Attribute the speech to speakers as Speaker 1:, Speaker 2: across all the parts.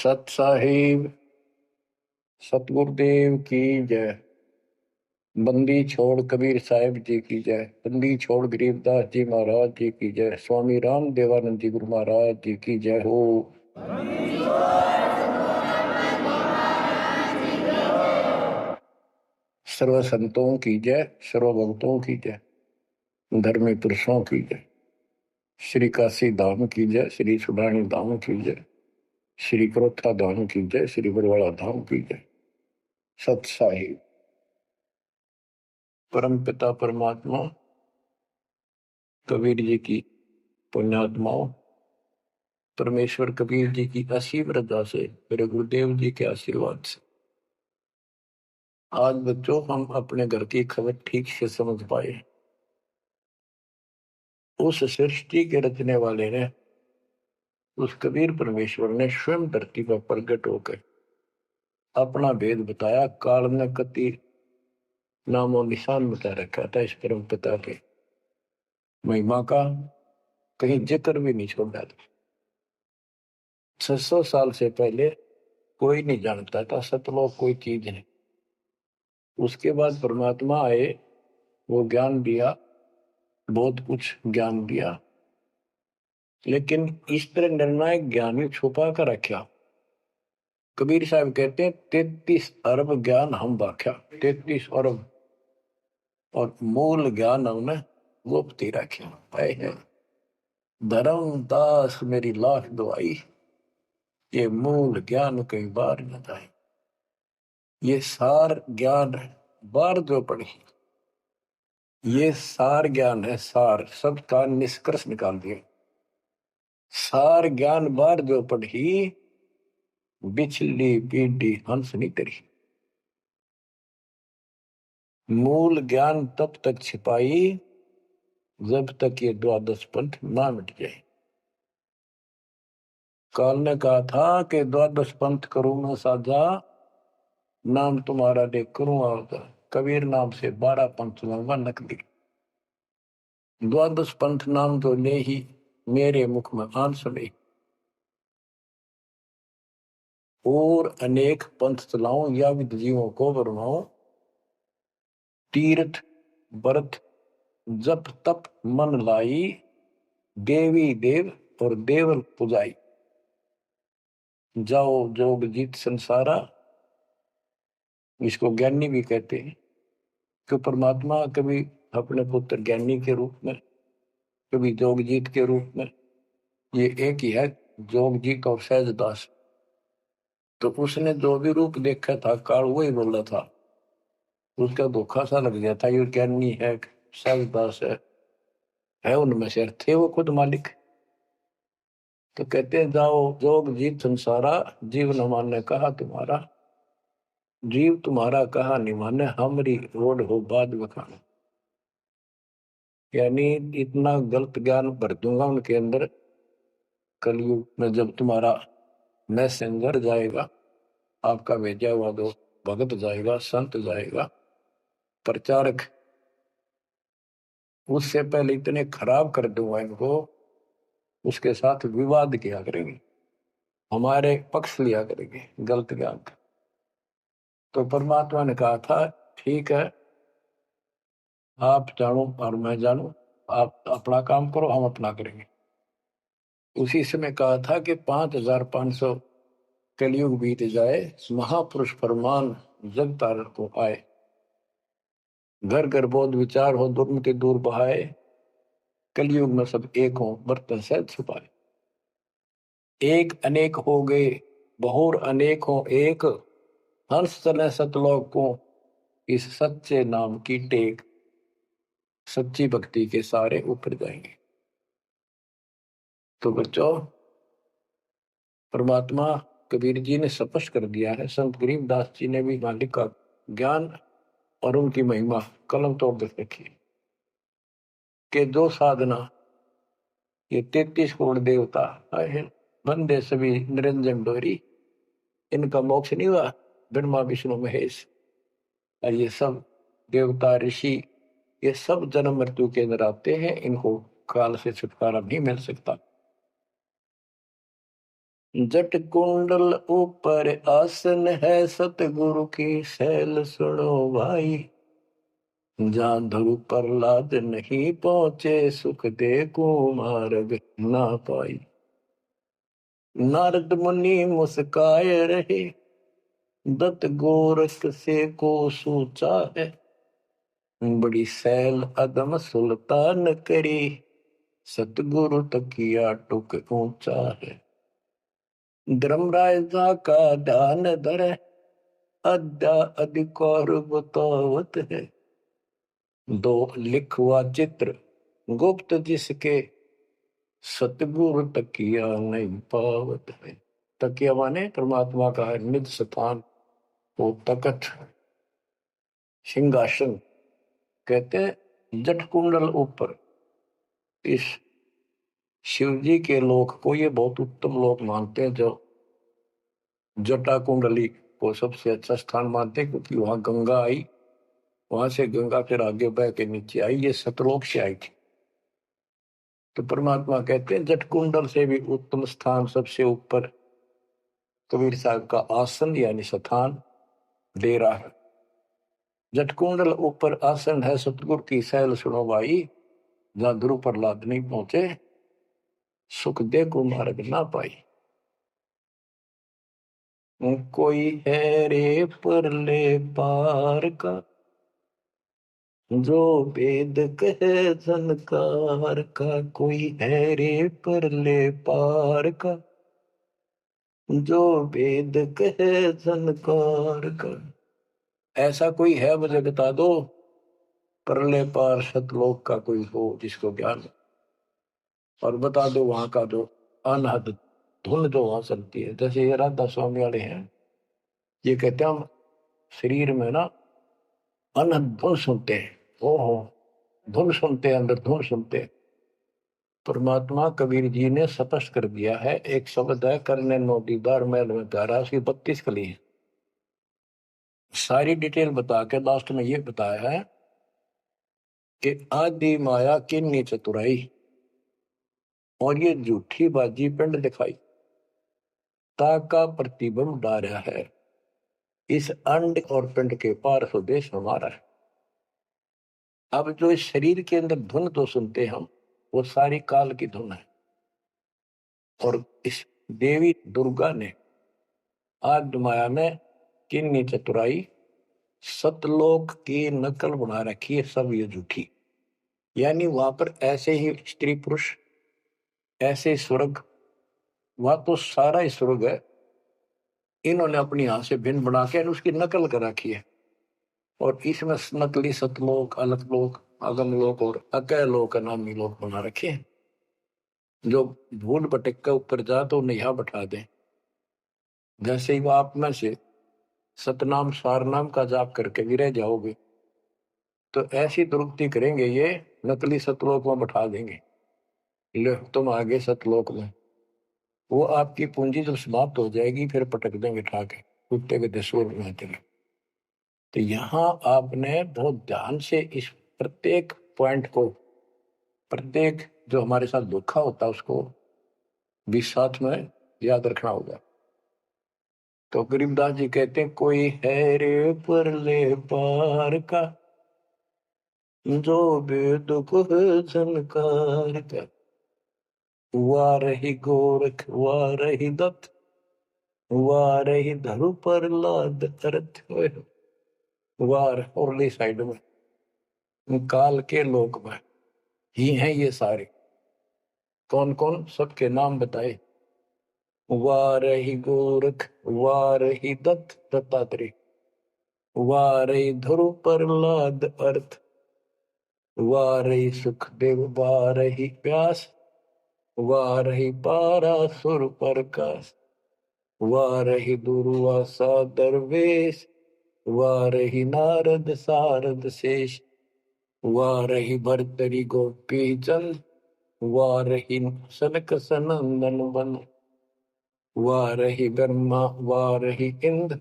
Speaker 1: सत साहिब सतगुरुदेव की जय। बंदी छोड़ कबीर साहिब जी की जय। बंदी छोड़ गरीबदास जी महाराज जी की जय। स्वामी राम देवानंद जी गुरु महाराज जी की जय हो। सर्व संतों की जय, सर्व भक्तों की जय, धर्मी पुरुषों की जय। श्री काशी धाम की जय, श्री सुडानी धाम की जय, श्री क्रोथा धाम की जय, श्री बरवाड़ा धाम की जय। सत साहिब परम पिता परमात्मा कबीर जी की पुण्यात्माओं, परमेश्वर कबीर जी की असीम रजा से, मेरे गुरुदेव जी के आशीर्वाद से आज बच्चों हम अपने घर की खबर ठीक से समझ पाए। उस सृष्टि के रचने वाले ने, उस कबीर परमेश्वर ने स्वयं धरती पर प्रकट होकर अपना भेद बताया। काल ने कति नामो निशान बता रखा था इस परम पिता के महिमा का, कहीं जिक्र भी नहीं छोड़ा था। 600 साल से पहले कोई नहीं जानता था सतलोक कोई चीज नहीं। उसके बाद परमात्मा आए, वो ज्ञान दिया, बहुत कुछ ज्ञान दिया, लेकिन इस तरह निर्णायक ज्ञान ही छुपा कर रखा। कबीर साहब कहते हैं 33 अरब ज्ञान हम बाख्या, 33 अरब, और मूल ज्ञान हमने गुप्त ही रखा। धर्मदास मेरी लाख दुआई, ये मूल ज्ञान कई बार न जाए। ये सार ज्ञान बार जो पढ़ी, ये सार ज्ञान है। सार शब्द का निष्कर्ष निकाल दिया। सार ज्ञान बार जो पढ़ी, बिछली पीढ़ी हंस नहीं तरी। मूल ज्ञान तब तक छिपाई जब तक ये द्वादश पंथ ना मिट जाए। काल ने कहा था कि द्वादश पंथ करूं मैं साझा, नाम तुम्हारा देख करूं आवता। कबीर नाम से 12 पंथ लूंगा नकली। द्वादश पंथ नाम तो ले ही मेरे मुख में आन सुने, और अनेक पंथ चलाऊं या विद जीवों को बरमाऊं। तीर्थ व्रत जप तप मन लाई, देवी देव और देवल पुजाई। जाओ जोग जीत संसारा, इसको ज्ञानी भी कहते हैं कि परमात्मा कभी अपने पुत्र ज्ञानी के रूप में, कभी जोगजीत के रूप में, ये एक ही है जोगजीत और सहजदास। तो उसने जो भी रूप देखा था काल वही बोल रहा था। उसका धोखा सा लग गया था, ये ज्ञानी है सहजदास है उनमें से थे वो खुद मालिक। तो कहते हैं जाओ जोग जीत संसारा, जीव न माने कहा तुम्हारा। जीव तुम्हारा कहा नहीं माने, हमारी रोड हो बाद बखाना। यानी इतना गलत ज्ञान भर दूंगा उनके अंदर, कलयुग में जब तुम्हारा मैसेंजर जाएगा, आपका भेजा हुआ दो भगत जाएगा, संत जाएगा, प्रचारक, उससे पहले इतने खराब कर दूंगा इनको, उसके साथ विवाद किया करेंगे, हमारे पक्ष लिया करेंगे गलत ज्ञान का। तो परमात्मा ने कहा था ठीक है, आप जानो और मैं जानू, आप अपना काम करो हम अपना करेंगे। उसी समय कहा था कि 5500 कलयुग बीत जाए, महापुरुष फरमान जग तारण को आए। घर घर बोध विचार हो, दुर्मति दूर बहाए, कलयुग में सब एक हो बर्तन सहज छुपाए। एक अनेक हो गए बहुर अनेक हो एक, हंस चले सतलोक को इस सच्चे नाम की टेक। सच्ची भक्ति के सारे ऊपर जाएंगे। तो बच्चों, परमात्मा कबीर जी ने स्पष्ट कर दिया है, संत गरीबदास जी ने भी मालिक का ज्ञान और उनकी महिमा कलम तोड़ दे रखी कि जो साधना ये 33 करोड़ देवता बंदे सभी निरंजन डोरी, इनका मोक्ष नहीं हुआ। ब्रह्मा विष्णु महेश और ये सब देवता ऋषि, ये सब जन्म मृत्यु के अंदर आते हैं, इनको काल से छुटकारा नहीं मिल सकता। जट कुंडल ऊपर आसन है, सतगुरु की सैल सुनो भाई। जहाँ ध्रुव प्रहलाद नहीं पहुंचे, सुख दे कुमार्ग ना पाई। नारद मुनि मुस्काए रहे, दत्त गोरख से को सोचा है। बड़ी सैल अदम सुल्तान करी, सतगुरु तकिया टुक ऊंचा है। धर्मराजा का ध्यान धरे, अद्या अधिकार बतावत है। दो लिखवा चित्र गुप्त जिसके, सतगुरु तकिया नहीं पावत है। तकिया माने परमात्मा का है निज स्थान, वो तकत सिंहासन कहते हैं। जट कुंडल ऊपर, इस शिव जी के लोक को ये बहुत उत्तम लोक मानते हैं, जो जटा कुंडली को सबसे अच्छा स्थान मानते हैं, क्योंकि वहां गंगा आई, वहां से गंगा फिर आगे बह के नीचे आई, ये सतलोक से आई थी। तो परमात्मा कहते हैं जट कुंडल से भी उत्तम स्थान, सबसे ऊपर कबीर साहब का आसन यानी स्थान दे रहा है। जट कुंडल ऊपर आसन है, सतगुरु की सैल सुनो भाई। जहां ध्रुव प्रहलाद नहीं पहुंचे, सुख दे को मार्ग ना पाई। कोई है रे परले पार का, जो वेद कहे झनकार का। कोई है रे परले पार का, जो वेद कहे झनकार का। ऐसा कोई है मुझे बता दो, परले पार सतलोक का कोई हो जिसको ज्ञान हो। और बता दो वहां का जो अनहद धुन जो वहां चलती है। जैसे ये राधा स्वामी वाले हैं, ये कहते हैं हम शरीर में ना अनहद धुन सुनते हैं। ओहो, धुन सुनते हैं, अंदर धुन सुनते हैं। परमात्मा कबीर जी ने स्पष्ट कर दिया है, एक शब्द है, करने नो दीदार महल में प्यारा, उसकी 32 कली है। सारी डिटेल बता के लास्ट में ये बताया है कि आदि माया किन्नी चतुराई, और ये झूठी बाजी पिंड दिखाई, ताका प्रतिबिंब डारा है। इस अंड और पिंड के पार स्वदेश हमारा है। अब जो इस शरीर के अंदर धुन तो सुनते हम, वो सारी काल की धुन है। और इस देवी दुर्गा ने आद्य माया में किन्नी चतुराई, सतलोक की नकल बना रखी है, सब ये झूठी। यानी वहां पर ऐसे ही स्त्री पुरुष, ऐसे स्वर्ग, वहां तो सारा ही स्वर्ग है, इन्होंने अपनी यहां से भिन्न बना के उसकी नकल कर रखी है। और इसमें नकली सतलोक, अलकलोक, अगम लोक और अकय लोक नामी लोक बना रखे हैं। जो भूल भटक के ऊपर जा तो उन्हें यहाँ बैठा दें। जैसे ही वो आप में से सतनाम सारनाम का जाप करके भी रह जाओगे, तो ऐसी दुरुक्ति करेंगे ये, नकली सतलोक में बैठा देंगे। लो तुम आगे सतलोक में, वो आपकी पूंजी जब समाप्त हो जाएगी, फिर पटक देंगे ठाके कुत्ते के दसूर में। तो यहाँ आपने बहुत ध्यान से इस प्रत्येक पॉइंट को, प्रत्येक जो हमारे साथ धोखा होता है उसको भी साथ में याद रखना होगा। तो गरीबदास जी कहते हैं, कोई है रे परले पार का, जो वेद को झनकार का। वारही गोरख वारही दत्त, वारही धरु प्रहलाद अर्थ होए। वार औरली साइड में, काल के लोक में ही हैं ये सारे। कौन कौन, सबके नाम बताए। वारही गोरख, वारही दत्त दत्तात्रेय, वारही ध्रुव प्रहलाद अर्थ, वारही सुखदेव, वारही व्यास, वारही पारासुर प्रकाश, वारही दुर्वासा दरवेश, वारही नारद सारद शेष, वारही भरतरी गोपी चंद, वारही सनक सनंदन बन, वारही ब्रह्मा वारही इंद्र,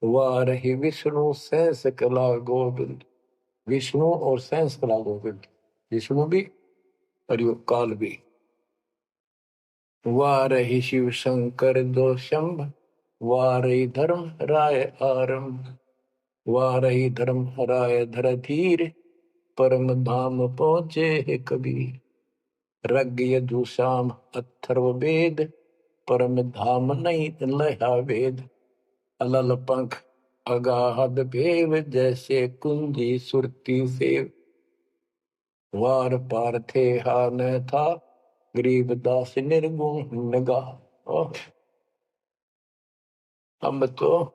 Speaker 1: वारही विष्णु सहस कला गोविंद। विष्णु और सहस कला गोविंद, विष्णु भी और यो काल भी। वारहि शिव शंकर दो शंभ, वारहि धर्म राय आरंभ, वारहि धर्म राय धर धीर, परम धाम पहुंचे है कबीर। रग यजु श्याम अथर्व वेद, परम धाम नहीं लया वेद। अलल पंख अगाध भेव, जैसे कुंजी सुरती सेव। वार पार थे हा न था, गरीबदास निर्गुण नगा। हम तो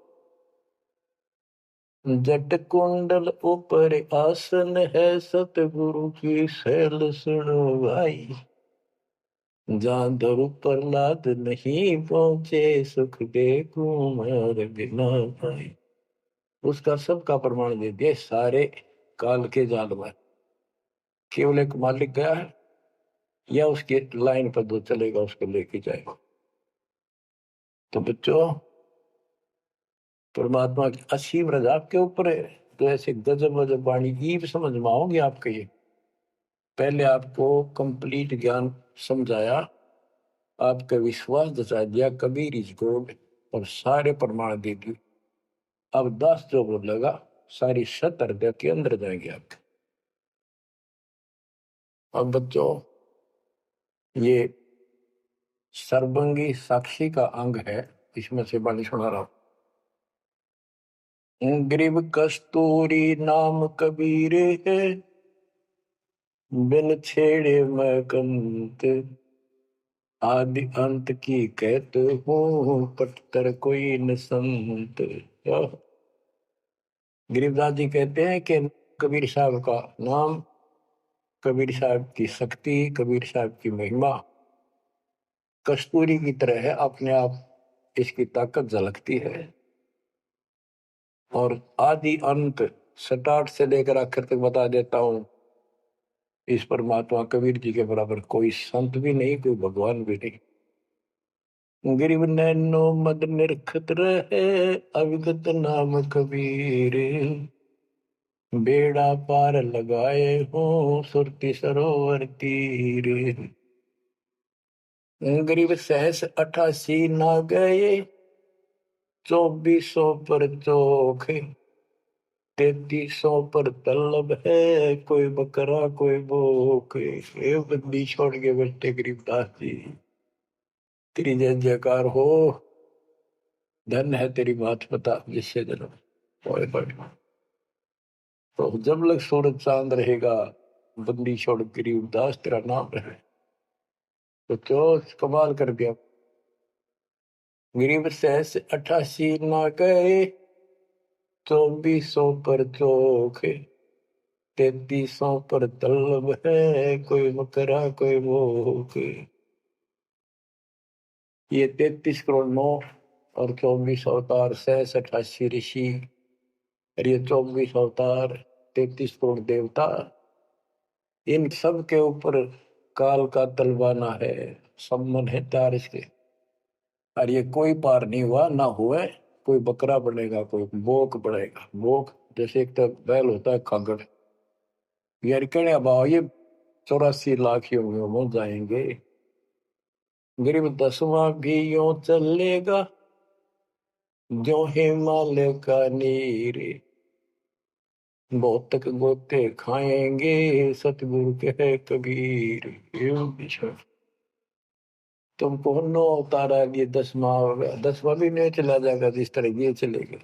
Speaker 1: जट कुंडल ऊपर आसन है, सतगुरु की शैल सुनो भाई। जहाँ धरु प्रहलाद नहीं पहुंचे, सुख दे कुमार बिना भाई। उसका सबका प्रमाण दे दिया सारे काल के जाल में। केवल एक मालिक गया है या उसके लाइन पर जो चलेगा उसको लेके जाएगा। तो बच्चों, परमात्मा की असीम रजा आपके ऊपर है। तो ऐसे गजब गजब वाणी ईब समझ में आओगे आपके। ये पहले आपको कंप्लीट ज्ञान समझाया, आपका विश्वास जता दिया कबीर इज गॉड, और सारे प्रमाण दे दिए। अब 10 जो बोलेगा सारी सत हृदय के अंदर जाएंगे आपके। अब बच्चों, ये सर्वंगी साक्षी का अंग है, इसमें से बाणी सुना रहा हूं। ग्रीव कस्तूरी नाम कबीर है, बिन छेड़े मैं कंत। आदि अंत की कहते हूँ, पटकर कोई न संत। गरीबदास जी कहते हैं कि कबीर साहब का नाम, कबीर साहब की शक्ति, कबीर साहब की महिमा कस्तूरी की तरह है। अपने आप इसकी ताकत झलकती है, और आदि अंत स्टार्ट से लेकर आखिर तक बता देता हूं। इस परमात्मा कबीर जी के बराबर कोई संत भी नहीं, कोई भगवान भी नहीं। गिरिव नैनो मद निरखत रहे, अविगत नाम कबीर। बेड़ा पार लगाए हो, सुरती सरोवर तीर। गरीब सहस 88 ना गए, 2400 पर चोख। 3300 पर तलब है, कोई बकरा कोई भूख। ये बंदी छोड़ के बैठे गरीबदास जी, तेरी जय जयकार हो। धन है तेरी बात पता जिससे जन्म पड़े पड़े। तो जब लग सूरज चांद रहेगा, बंदी छोड़ गरीबदास तेरा नाम रहे। तो क्यों कमाल कर दिया। गरीब सहस 88 ना गए, 2400 पर चोख। 3300 पर तलब है, कोई बकरा कोई भूख। ये 33 करोड़ 9 और 24 अवतार, 88 ऋषि, और ये 24 अवतार, 33 करोड़ देवता, इन सब के ऊपर काल का तलवाना है, सम्मन है तार इसके। और ये कोई पार नहीं हुआ ना हुआ। कोई बकरा बनेगा, कोई बोक बनेगा। बोक जैसे एक तो बैल होता है खागड़, यार कहने अब ये 84 लाख योगियों में जाएंगे। गरीब 10वां भी यूं चलेगा, जो हिमालय का नीर। बहुत तक गोते खाएंगे, सतगुरु के है कबीर। तुमको 9 अवतार आ गए, 10वां होगा, 10वां भी नहीं चला जाएगा जिस तरह ये चलेगा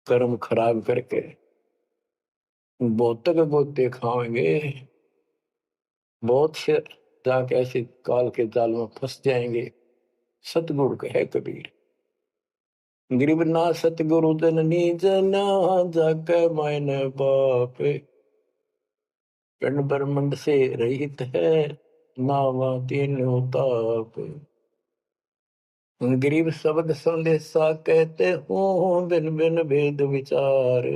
Speaker 1: कर्म खराब करके। बहुत तक गोते खाएंगे, बहुत से जाके ऐसे काल के जाल में फंस जाएंगे। सतगुरु के है कबीर। गरीब ना सतगुरु जननी जना, जाके मायने बाप। पिंड ब्रह्मंड से रहित है, नावा तीनों ताप। गरीब शब्द संदेशा कहते हूँ, बिन बिन भेद विचार।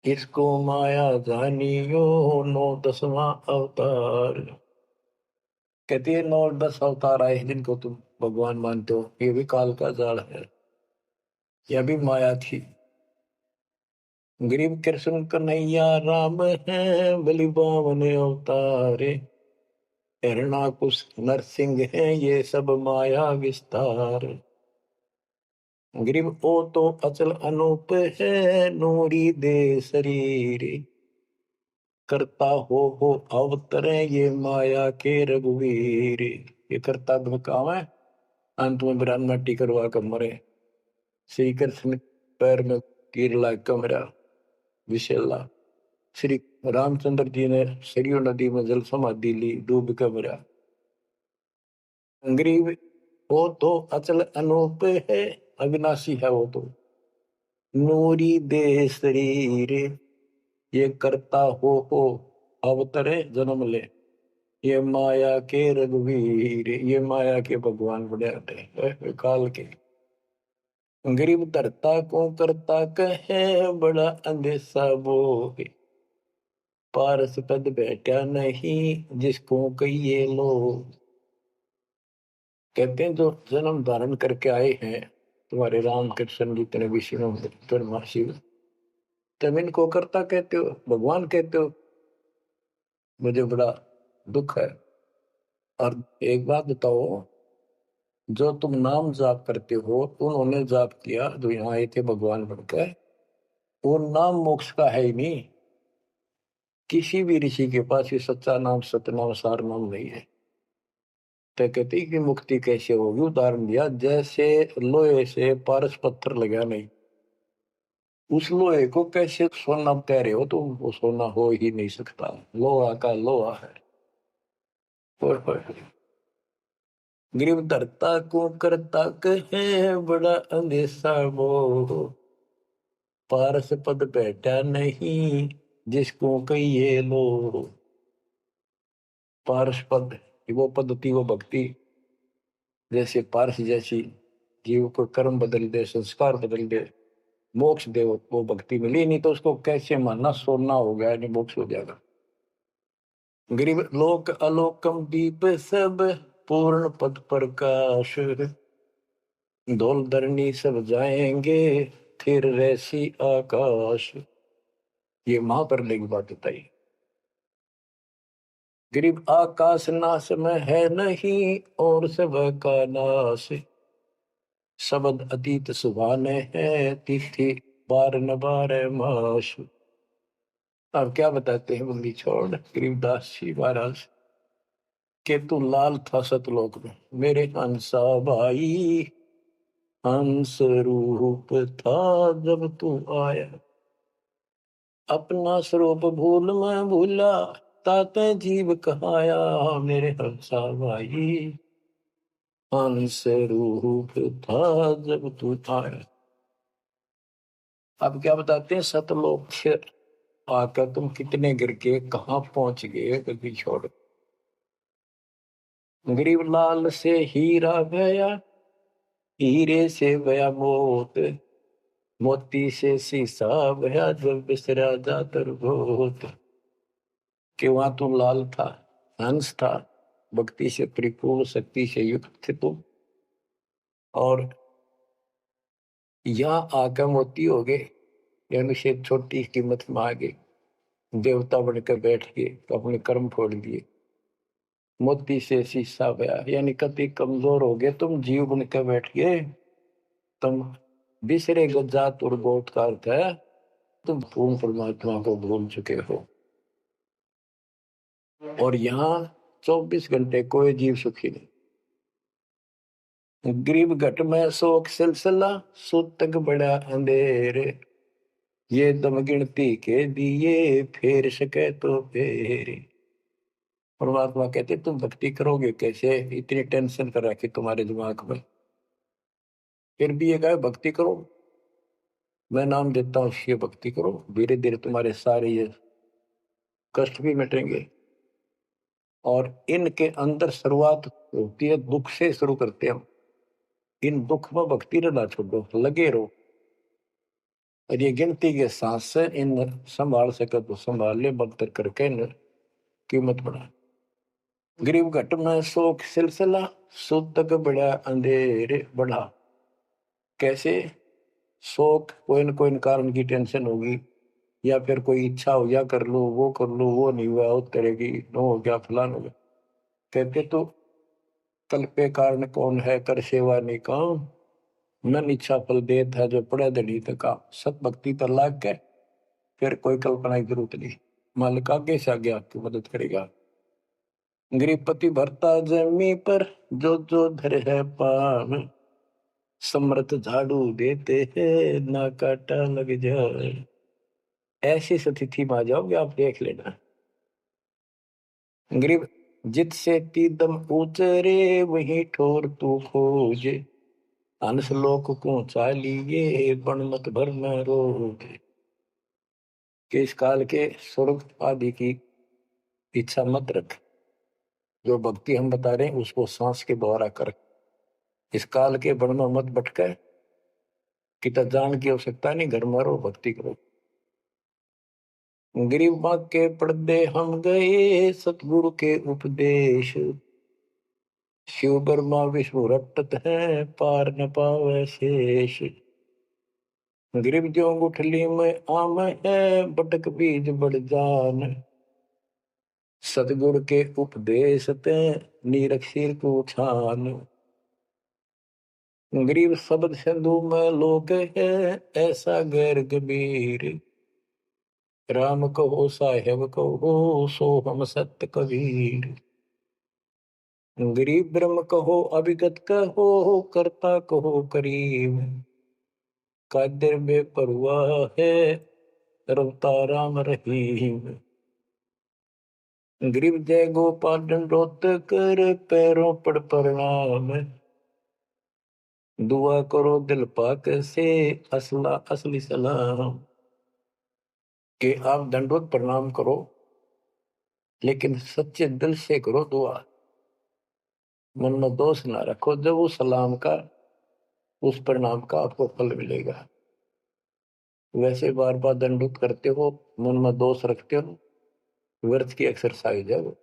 Speaker 1: इसको माया जानियो, 9 10वां अवतार। कहती है 9 और 10 अवतार आए जिनको तुम भगवान मानते हो, ये भी काल का जाल है, यह भी माया थी। गरीब कृष्ण कन्हैया राम है, बलि बावन अवतारे। हिरणाकुश नरसिंह है ये सब माया विस्तार। ग्रीव ओ तो अचल अनूप है नूरी दे शरीर। करता हो अवतरे ये माया के रघुवीर। ये करता काम है, अंत में बिरान मट्टी करवा कर मरे। श्री कृष्ण पैर में कीर लाग कर मरा विशेला। श्री रामचंद्र जी ने सरयू नदी में जल समाधि ली, डूब कर मरा। ग्रीव वो तो अचल अनूप है, अविनाशी है वो तो। नूरी देह शरीर, ये करता हो अवतरे जन्म ले। ये माया के रघुवीर, ये माया के भगवान बड़े आते काल के। गरीब धरता को करता कहे बड़ा अंदेशा बोहे। पारस पद बैठा नहीं जिसको कहिए लोग। कहते हैं जो जन्म धारण करके आए हैं तुम्हारे राम कृष्ण जितने विष्णु शिव, तुम इनको करता कहते हो, भगवान कहते हो। मुझे बड़ा दुख है। और एक बात बताओ, जो तुम नाम जाप करते हो उन्होंने जाप किया जो यहाँ आए थे भगवान बनकर, वो नाम मोक्ष का है ही नहीं। किसी भी ऋषि के पास ये सच्चा नाम सतनाम सार नाम नहीं है। तो कहते कि मुक्ति कैसे होगी, उदाहरण दिया जैसे लोहे से पारस पत्थर लगा नहीं, उस लोहे को कैसे सोना कह रहे हो तुम, वो सोना हो ही नहीं सकता, लोहा का लोहा है। गरीब धरता को करता कहे बड़ा अंदेशा मोह। पारस पद बैठा नहीं जिसको कहिए लो। पारस पद, वो पद्धति वो भक्ति, जैसे पारस जैसी जीव को कर्म बदल दे, संस्कार बदल दे, मोक्ष दे, वो भक्ति मिली। नहीं तो उसको कैसे मानना सोना हो गया, नहीं मोक्ष हो जाएगा। गरीब लोक अलोकम दीप सब पूर्ण पद प्रकाश। धोल धरनी सब जाएंगे फिर रहसी आकाश। ये महाप्रलय की बात बताई। गरीब आकाश नाश में है नहीं और सब का नाश। शब्द अतीत सुभाने है तिथि बार न बार माश। अब क्या बताते हैं बंदी छोड़ गरीबदास जी महाराज के, तू लाल था सतलोक में मेरे हंसा भाई। हंस रूप था जब तू आया, अपना स्वरूप भूल मैं भूला, ताते जीव कहाया मेरे हंसा भाई। हंस रूप था जब तू आया। अब क्या बताते हैं, सतलोक से आकर तुम कितने गिर के कहाँ पहुंच गए कभी छोड़। गरीब लाल से हीरा गया, हीरे से गया मोत, मोती से शीशा गया जब बिसरा जातर भोत। कि वहां तू लाल था, हंस था, भक्ति से परिपूर्ण शक्ति से युक्त थे तुम, और यहाँ आकर मोती हो गए, यानी से छोटी कीमत में आ गए, देवता बनकर बैठ गए तो अपने कर्म फोड़ दिए। मोती से शीशा गया, यानी कति कमजोर हो गए तुम, जीव बनकर बैठ गए तुम। बिसरे जात और बहुत का अर्थ है तुम पूर्ण परमात्मा को भूल चुके हो। और यहाँ 24 घंटे कोई जीव सुखी नहीं। गरीब घट में शोक सिलसिला सूतक बड़ा अंधेरे। ये दम गिनती के दिए फेर सके तो फेरे। परमात्मा कहते तुम भक्ति करोगे कैसे, इतनी टेंशन कर रखी तुम्हारे दिमाग में, फिर भी ये कहे भक्ति करो, मैं नाम देता हूँ ये भक्ति करो, धीरे धीरे तुम्हारे सारे ये कष्ट भी मिटेंगे। और इनके अंदर शुरुआत होती है दुख से, शुरू करते हैं हम। इन दुख में भक्ति रहना छोड़ो, लगे रहो। और ये गिनती के सांस से इन संभाल सके तो संभाल ले, बदतर करके इन कीमत बढ़ा। गरीब घट में शोक सिलसिला सूतक बड़ा अंधेरे बढ़ा। कैसे, शोक कोई न कोई कारण की टेंशन होगी, या फिर कोई इच्छा हो, या कर लो वो कर लो, वो नहीं हुआ, वो करेगी, नो हो गया, फलान हो गया। कहते तो तल पे कारण कौन है, कर सेवा नहीं काम, मन इच्छा फल देत है, जो पड़े धड़ी तका। सत भक्ति पर लाग के फिर कोई कल्पना की जरूरत नहीं, मालिक आगे से आगे आपकी मदद करेगा। गृहपति भरता जमी पर, जो जो धर है पान, समर्थ झाड़ू देते हैं, ना काटा लग जाए। ऐसी स्थिति में आ जाओगे आप, देख लेना। गरीब जित से तीदम उचरे, वही ठोर तू खोज, अंश लोक को चालिए, बन मत भर न रोग। कि इस काल के स्वर्ग आदि की इच्छा मत रख, जो भक्ति हम बता रहे हैं उसको सांस के द्वारा कर। इस काल के बन में मत भटके, कि जान की आवश्यकता नहीं, घर में रहो भक्ति करो। गरीब माँ के पर्दे हम गए, सतगुरु के उपदेश, शिव ब्रह्मा विष्णु रटत है, पार न पावे शेष। गरीब जो गुठली में आम है, बटक बीज बढ़ जान, सतगुरु के उपदेश ते, नीरख सिर को छान। गरीब शब्द सिंधु में लोक है, ऐसा गैर गंभीर, राम कहो साहेब कहो, सो हम सत्य कबीर। गरीब ब्रह्म कहो अभिगत कहो, करता कहो करीब, कादिर में परुआ है, रवता राम रहीम। गरीब जय गोपाल दंडोत कर, पैरों पर प्रणाम, दुआ करो दिल पाक से, असला असली सलाम। कि आप दंडोत प्रणाम करो, लेकिन सच्चे दिल से करो दुआ, मन में दोष ना रखो। जब उस सलाम का, उस प्रणाम का आपको फल मिलेगा। वैसे बार बार दंडोत करते हो, मन में दोष रखते हो, व्यर्थ की एक्सरसाइज है वो।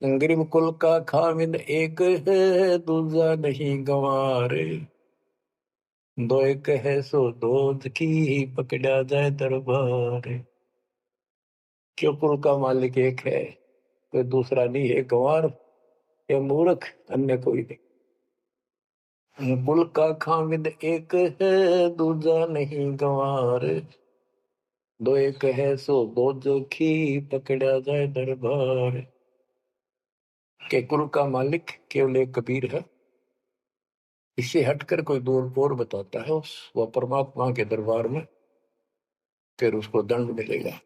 Speaker 1: गरीब कुल का खामिद एक है, दूजा नहीं गंवारे, दो एक है सो दूध की, पकड़ा जाए दरबार। क्यों कुल का मालिक एक है, कोई दूसरा नहीं है, गंवार या मूर्ख अन्य कोई नहीं। कुल का खामिद एक है, दूजा नहीं गंवार, दो एक है सो दूध की, पकड़ा जाए दरबार। के कुल का मालिक केवल एक कबीर है, इससे हटकर कोई दूर और बताता है उस वह परमात्मा के दरबार में, फिर उसको दंड मिलेगा।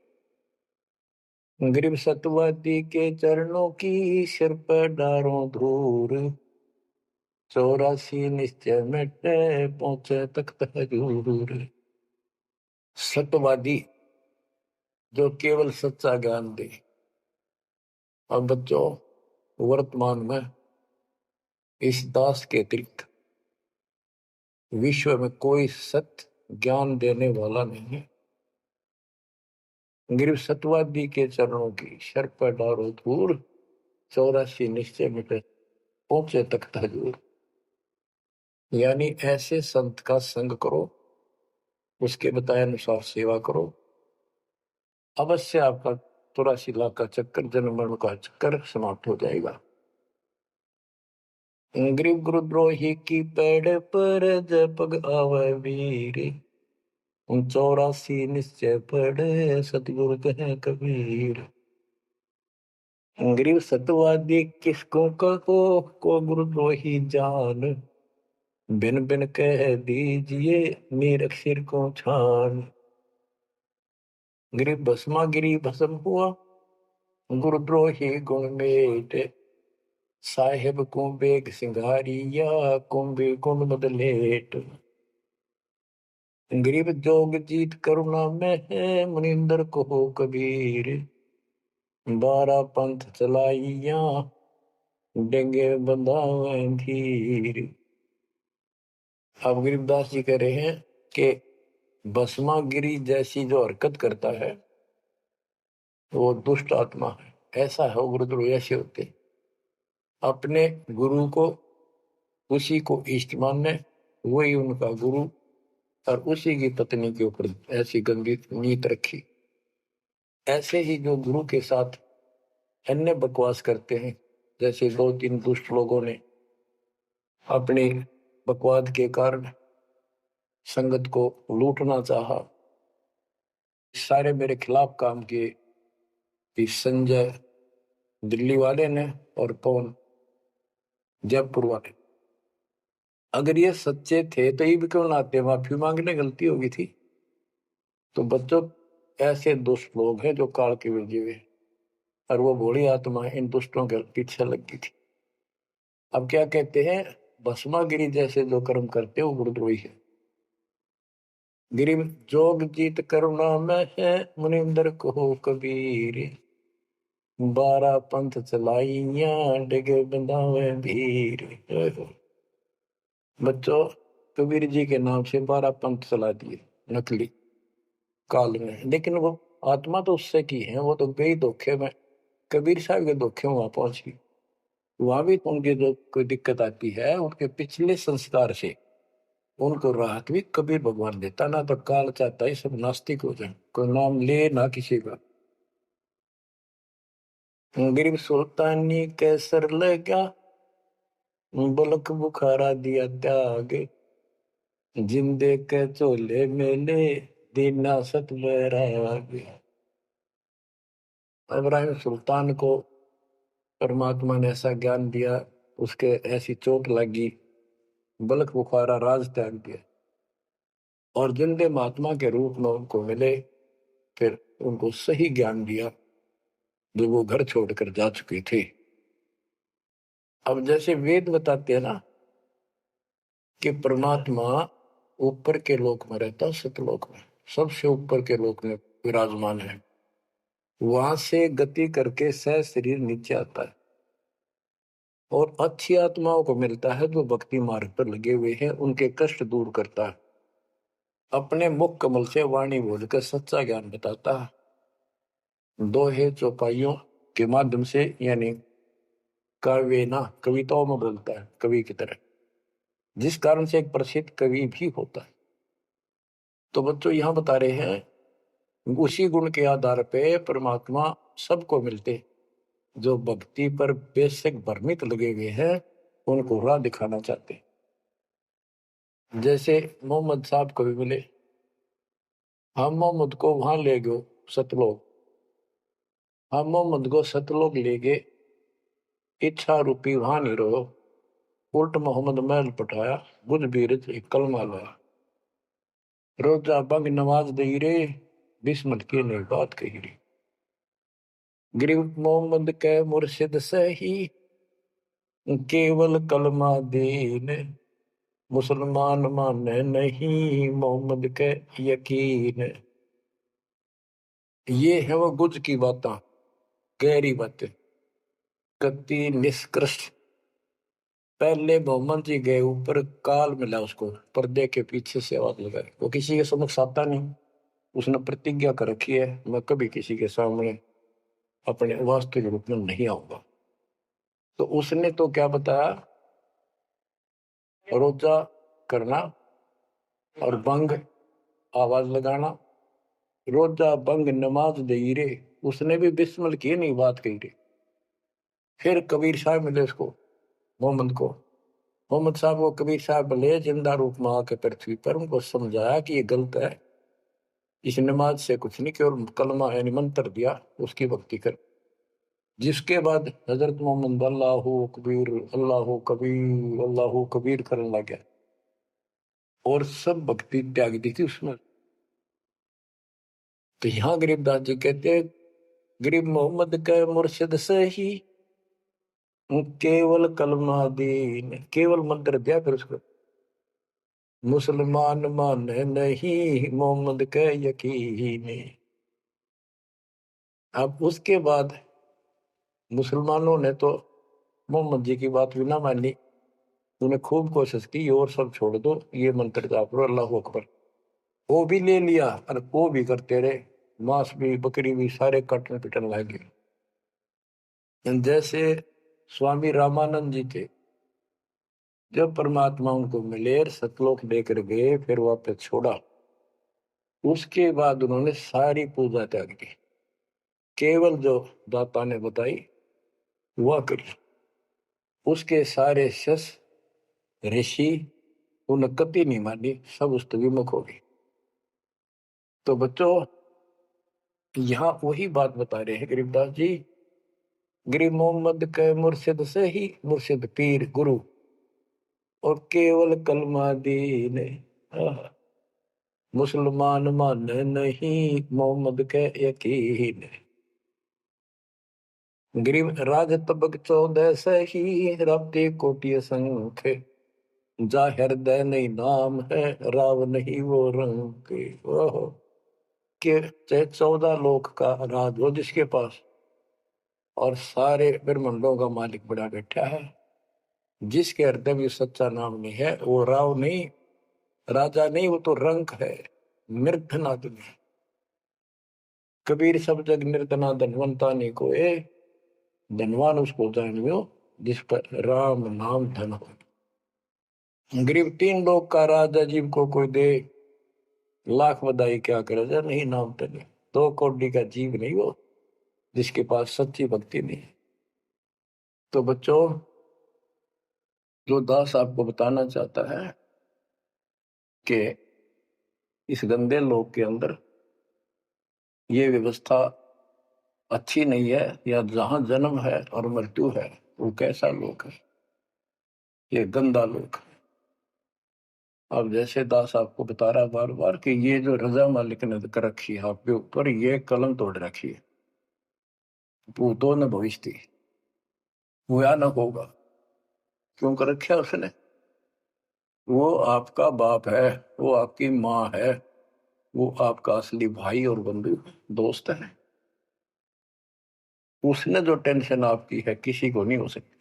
Speaker 1: गरीब सतवादी के चरणों की, सिर पर डारों धूर, 84 निश्चय मिटे, पहुंचे तख्त हजूर। सत्यवादी जो केवल सच्चा ज्ञान दे। अब बच्चों, वर्तमान में इस दास के अतिरिक्त विश्व में कोई सत्य ज्ञान देने वाला नहीं है। गरीब सतवादी के चरणों की, सर पर डारो धूर, 84 निश्चय मिटे, पहुंचे तख्त हजूर। यानी ऐसे संत का संग करो, उसके बताए अनुसार सेवा करो, अवश्य आपका 84 लाख का चक्कर, जन्म मरण का चक्कर समाप्त हो जाएगा। गरीब गुरुद्रोही की पेड़ पर, जय पग आवे वीर, 84 निश्चय पढ़े, सतगुरु कहे कबीर। गरीब सतवादी किसको कहो, को गुरुद्रोही जान, बिन बिन कह दीजिए, नीरख सिर को छान। गरीब भस्मा गिरी भस्म हुआ, गुरुद्रोही गुण मेट, साहेब को बेग सिंगारिया, कुंभी कुंड मदलेट। गरीब जोग जीत करुणा में है, मुनिंदर को हो कबीर, 12 पंथ चलाइया, डेंगे बंधावे धीर। अब गरीबदास जी कह रहे हैं कि भस्मा गिरी जैसी जो हरकत करता है वो दुष्ट आत्मा है। ऐसा है गुरुद्रोह, ऐसे होते अपने गुरु को, उसी को इष्ट मानने, वही उनका गुरु, और उसी की पत्नी के ऊपर ऐसी गंदी नीत रखी। ऐसे ही जो गुरु के साथ अन्य बकवास करते हैं। जैसे 2-3 दुष्ट लोगों ने अपनी बकवाद के कारण संगत को लूटना चाहा, सारे मेरे खिलाफ काम किए। इस संजय दिल्ली वाले ने और पवन जयपुर वाले, अगर ये सच्चे थे तो ये भी क्यों ना आते, माफी मांगने गलती होगी थी। तो बच्चों, ऐसे दुष्ट लोग हैं जो काल के भेजे हुए, और वो भोली आत्मा इन दुष्टों के पीछे लगी थी। अब क्या कहते हैं, भस्मागिरी जैसे जो कर्म करते हो गुरुद्रोही है। गिरि जोग जीत करुणा में है, मुनिंदर को कबीर, 12 पंथ चलाइया डिगे बंधावे भीर। बच्चों, कबीर जी के नाम से 12 पंथ चला दिए नकली काल में, लेकिन वो आत्मा तो उससे की है, वो तो गई धोखे में, कबीर साहब के धोखे में वहां पहुंची। वहां भी उनकी जो कोई दिक्कत आती है, उनके पिछले संस्कार से उनको राहत भी कबीर भगवान देता। ना तो काल चाहता है सब नास्तिक हो जाए, कोई नाम ले ना किसी का। गरीब सुल्तानी कैसर लगा, बलक बुखारा दिया त्याग, जिंदे के चोले मेले दीना सत बैराग। इब्राहिम सुल्तान को परमात्मा ने ऐसा ज्ञान दिया, उसके ऐसी चोट लगी, बलक बुखारा राज त्याग दिया, और जिंदे महात्मा के रूप में उनको मिले, फिर उनको सही ज्ञान दिया जो वो घर छोड़कर जा चुके थे। अब जैसे वेद बताते हैं ना कि परमात्मा ऊपर के लोक में रहता, सतलोक में, सबसे ऊपर के लोक में विराजमान है। वहां से गति करके सह शरीर नीचे आता है और अच्छी आत्माओं को मिलता है जो भक्ति मार्ग पर लगे हुए हैं, उनके कष्ट दूर करता है, अपने मुख कमल से वाणी बोलकर सच्चा ज्ञान बताता है। दोहे चौपाइयों के माध्यम से, यानी काव्य ना कविताओं में बोलता है कवि की तरह, जिस कारण से एक प्रसिद्ध कवि भी होता है। तो बच्चों यहाँ बता रहे हैं, उसी गुण के आधार पे परमात्मा सबको मिलते, जो भक्ति पर बेशक भ्रमित लगे हुए हैं, उनको राह दिखाना चाहते। जैसे मोहम्मद साहब को भी मिले, हम मोहम्मद को वहां ले गए सतलोक, हम मोहम्मद को सतलोक ले गए, इच्छा रूपी वहां नहीं रहो, उल्ट मोहम्मद महल पटाया, बुझ बीरज एक कलमा लाया, रोजा बंग नवाज दे रे, बिस्मत की नहीं बात कही रे। गरीब मोहम्मद के मुर्शिद सही, केवल कलमा दीन, मुसलमान माने नहीं मोहम्मद के यकीन। ये है वो गुज की बातें, गहरी बातें, कति निष्कृष्ट। पहले मोहम्मद जी गए ऊपर, काल मिला उसको, पर्दे के पीछे से आवाज लगाई, वो किसी के समक्ष आता नहीं, उसने प्रतिज्ञा कर रखी है, मैं कभी किसी के सामने अपने वास्तविक रूप में नहीं आऊंगा। तो उसने तो क्या बताया, रोजा करना और बंग आवाज लगाना, रोजा बंग नमाज दे रे, उसने भी बिस्मिल की नहीं बात कही रे। फिर कबीर साहब मिले उसको, मोहम्मद को, मोहम्मद साहब को कबीर साहब ले जिंदा रूप में आके पृथ्वी पर, उनको समझाया कि ये गलत है, इस नमाज से कुछ नहीं, केवल कलमा यानी मंत्र दिया, उसकी भक्ति कर। जिसके बाद हजरत मोहम्मद अल्लाह कबीर अल्लाह कबीर अल्लाह कबीर करने लग गया और सब भक्ति त्याग दी थी उसमें। तो यहाँ गरीबदास जी कहते हैं, गरीब मोहम्मद के मुर्शिद से ही केवल कलमा दीन, केवल मंत्र दिया, फिर उसको मुसलमान माने नहीं मोहम्मद के यकीन। अब उसके बाद मुसलमानों ने तो मोहम्मद जी की बात भी ना मानी, उन्हें खूब कोशिश की और सब छोड़ दो, ये मंत्र जाप करो अल्लाह अकबर, वो भी ले लिया और वो भी करते रहे, मांस भी बकरी भी सारे कटन पिटन लगे। जैसे स्वामी रामानंद जी थे, जब परमात्मा उनको मिले सतलोक लेकर गए, फिर वापस छोड़ा, उसके बाद उन्होंने सारी पूजा त्याग दी, केवल जो दाता ने बताई हुआ कर। उसके सारे शस ऋषि उन्हें कति नहीं मानी, सब उस विमुख हो गए। तो बच्चों यहाँ वही बात बता रहे हैं गरीबदास जी। गरीब मोहम्मद के मुर्शिद से ही मुर्शिद पीर गुरु और केवल कलमा दीन, मुसलमान मान नहीं मोहम्मद के यकीन। गरीब राज तबक 14 से ही रब्ते कोटि संख्य, जा हृदय नहीं नाम है राव नहीं वो रंग के। ओहो के चाहे 14 लोक का राज हो जिसके पास, और सारे ब्रह्मांडों का मालिक बड़ा बैठा है, जिसके हृदय में सच्चा नाम नहीं है वो राव नहीं, राजा नहीं, वो तो रंक है, निर्धनादन है। कबीर सब जग निर्धना धनवंता नहीं कोए, धनवान उसको जानियो जिस पर राम नाम धन हो। गरीब 3 लोग का राजा जीव को कोई दे, लाख बधाई क्या करे जा नहीं नाम तने। 2 कौड़ी का जीव नहीं वो जिसके पास सच्ची भक्ति नहीं। तो बच्चों जो दास आपको बताना चाहता है कि इस गंदे लोक के अंदर ये व्यवस्था अच्छी नहीं है, या जहां जन्म है और मृत्यु है वो कैसा लोक है, ये गंदा लोक है। अब जैसे दास आपको बता रहा बार बार कि ये जो रजा मालिक ने कर रखी है आपके ऊपर, ये कलम तोड़ रखी है, भूतों न भविष्य हुआ न होगा। क्यों कर रखा उसने? वो आपका बाप है, वो आपकी माँ है, वो आपका असली भाई और बंधु दोस्त है। उसने जो टेंशन आपकी है किसी को नहीं हो सकती।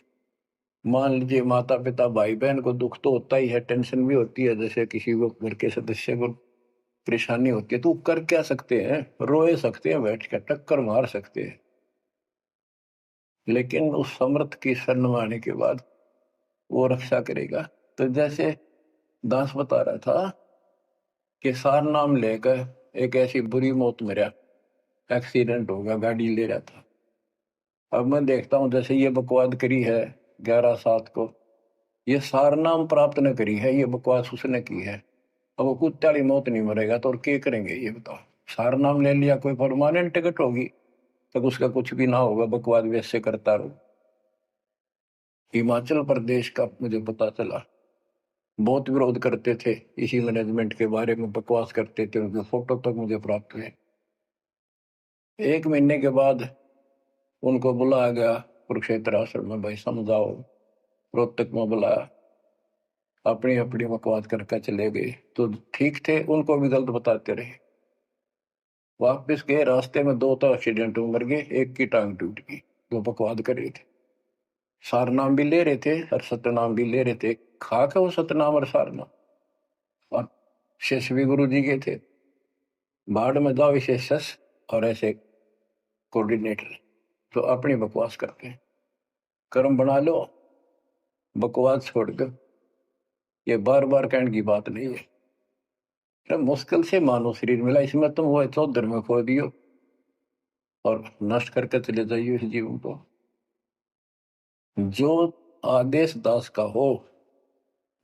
Speaker 1: मान लीजिए माता पिता भाई बहन को दुख तो होता ही है, टेंशन भी होती है, जैसे किसी को घर के सदस्य को परेशानी होती है, तो कर क्या सकते हैं? रोए सकते हैं, बैठ कर टक्कर मार सकते हैं, लेकिन उस समर्थ की शरण में आने के बाद वो रक्षा करेगा। तो जैसे दास बता रहा था कि सार नाम लेकर एक ऐसी बुरी मौत मरा, एक्सीडेंट हो गया, गाड़ी ले रहा था। अब मैं देखता हूं जैसे ये बकवाद करी है 11/7 को, ये सार नाम प्राप्त न करी है, ये बकवास उसने की है। अब वो कुत्ते वाली मौत नहीं मरेगा तो और क्या करेंगे ये बताओ? सार नाम ले लिया, कोई परमानेंट टिकट होगी तब उसका कुछ भी ना होगा, बकवाद वैसे करता रहो। हिमाचल प्रदेश का मुझे पता चला, बहुत विरोध करते थे इसी मैनेजमेंट के बारे में, बकवास करते थे, उनके फोटो तक मुझे प्राप्त हुए। 1 महीने के बाद उनको बुलाया गया कुरुक्षेत्र आश्रम में, भाई समझाओ। रोहतक में बुलाया, अपनी अपनी बकवास करके चले गए। तो ठीक थे, उनको भी गलत बताते रहे। वापिस गए, रास्ते में 2 तो एक्सीडेंट में मर गए, एक की टांग टूट गई। जो बकवाद कर रहे थे, सार नाम भी ले रहे थे और सतनाम भी ले रहे थे, खा के वो सतनाम और सार नाम। और शेष भी गुरु जी के थे, बाढ़ में जाओ विशेष और ऐसे कोऑर्डिनेटर तो अपनी बकवास करते हैं। कर्म बना लो, बकवास छोड़ दो, ये बार बार कहने की बात नहीं है। तो मुश्किल से मानो शरीर मिला, इसमें तुम वो चौधर में खो दियो और नष्ट करके चले जाइए इस जीवन को। जो आदेश दास का हो,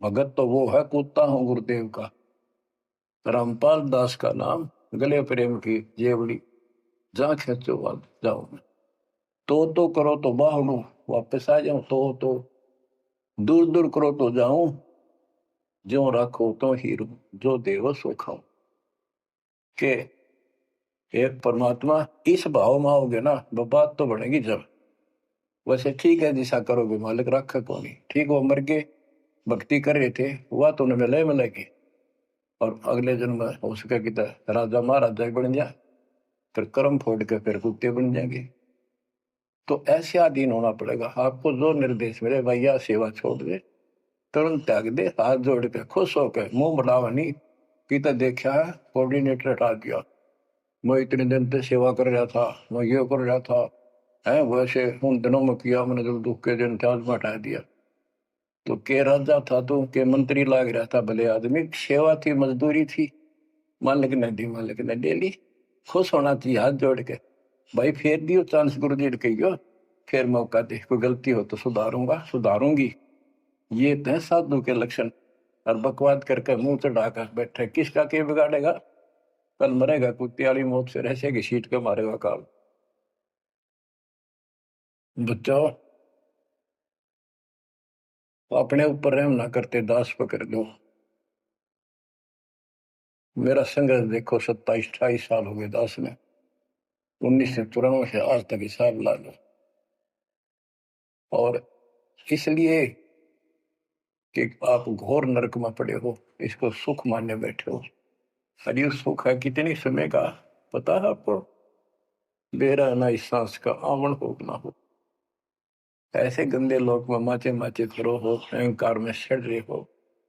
Speaker 1: भगत तो वो है, कूदता हूं गुरुदेव का। रामपाल दास का नाम, गले प्रेम की जेवड़ी, जहां खेचो बाद जाओ। तो करो तो बाहू, वापस आ जाऊं तो दूर दूर करो तो जाऊं, जो रखो तो हीरो, जो देव सो खाओ। के एक परमात्मा इस भाव में आओगे ना, बात तो बनेगी जब। वैसे ठीक है जिसा करोगे मालिक रखे को नहीं, ठीक वो मर गए, भक्ति कर रहे थे, हुआ तो उन्हें मिलेगी, और अगले जन्म में हो सके कि राजा महाराजा बन जाए, फिर कर्म फोड़ के फिर कुत्ते बन जाएंगे। तो ऐसे अधीन होना पड़ेगा आपको। जो निर्देश मिले भैया सेवा छोड़ दे, तुरंत त्याग दे, हाथ जोड़ के खुश होकर, मुंह बढ़ावा नहीं कि देखा है कोऑर्डिनेटर हटा दिया, मैं इतने दिन से सेवा कर रहा था, मैं ये कर रहा था, है वैसे उन दिनों में किया मैंने, जब दुख के दिन थे में हटा दिया। तो के राजा था तो के मंत्री लाग रहा था, भले आदमी, सेवा थी, मजदूरी थी, मालिक ने दी, मालिक ने ले ली। खुश होना चाहिए हाथ जोड़ के, भाई फेर दियो चांस गुरु जी ने कहियो, फिर मौका दे, कोई गलती हो तो सुधारूंगा, सुधारूंगी। ये तो है साधु के लक्षण। और बकवाद करके मुंह चढ़ाकर बैठे, किसका के बिगाड़ेगा? कल मरेगा कुत्ते वाली मौत से, ऐसे घसीट के मारेगा काल। बच्चों, अपने ऊपर रहम ना करते, दास पकड़ लो। मेरा संघर्ष देखो, 27-28 साल हो गए दास में, 1994 से आज तक हिसाब ला लो। और इसलिए कि आप घोर नरक में पड़े हो, इसको सुख मानने बैठे हो। अरे सुख है कितनी समय का, पता है आपको? बेरा ना इस सांस का आवन हो ना हो। ऐसे गंदे लोग में माचे माचे करो हो, अहंकार में सड़ रहे हो।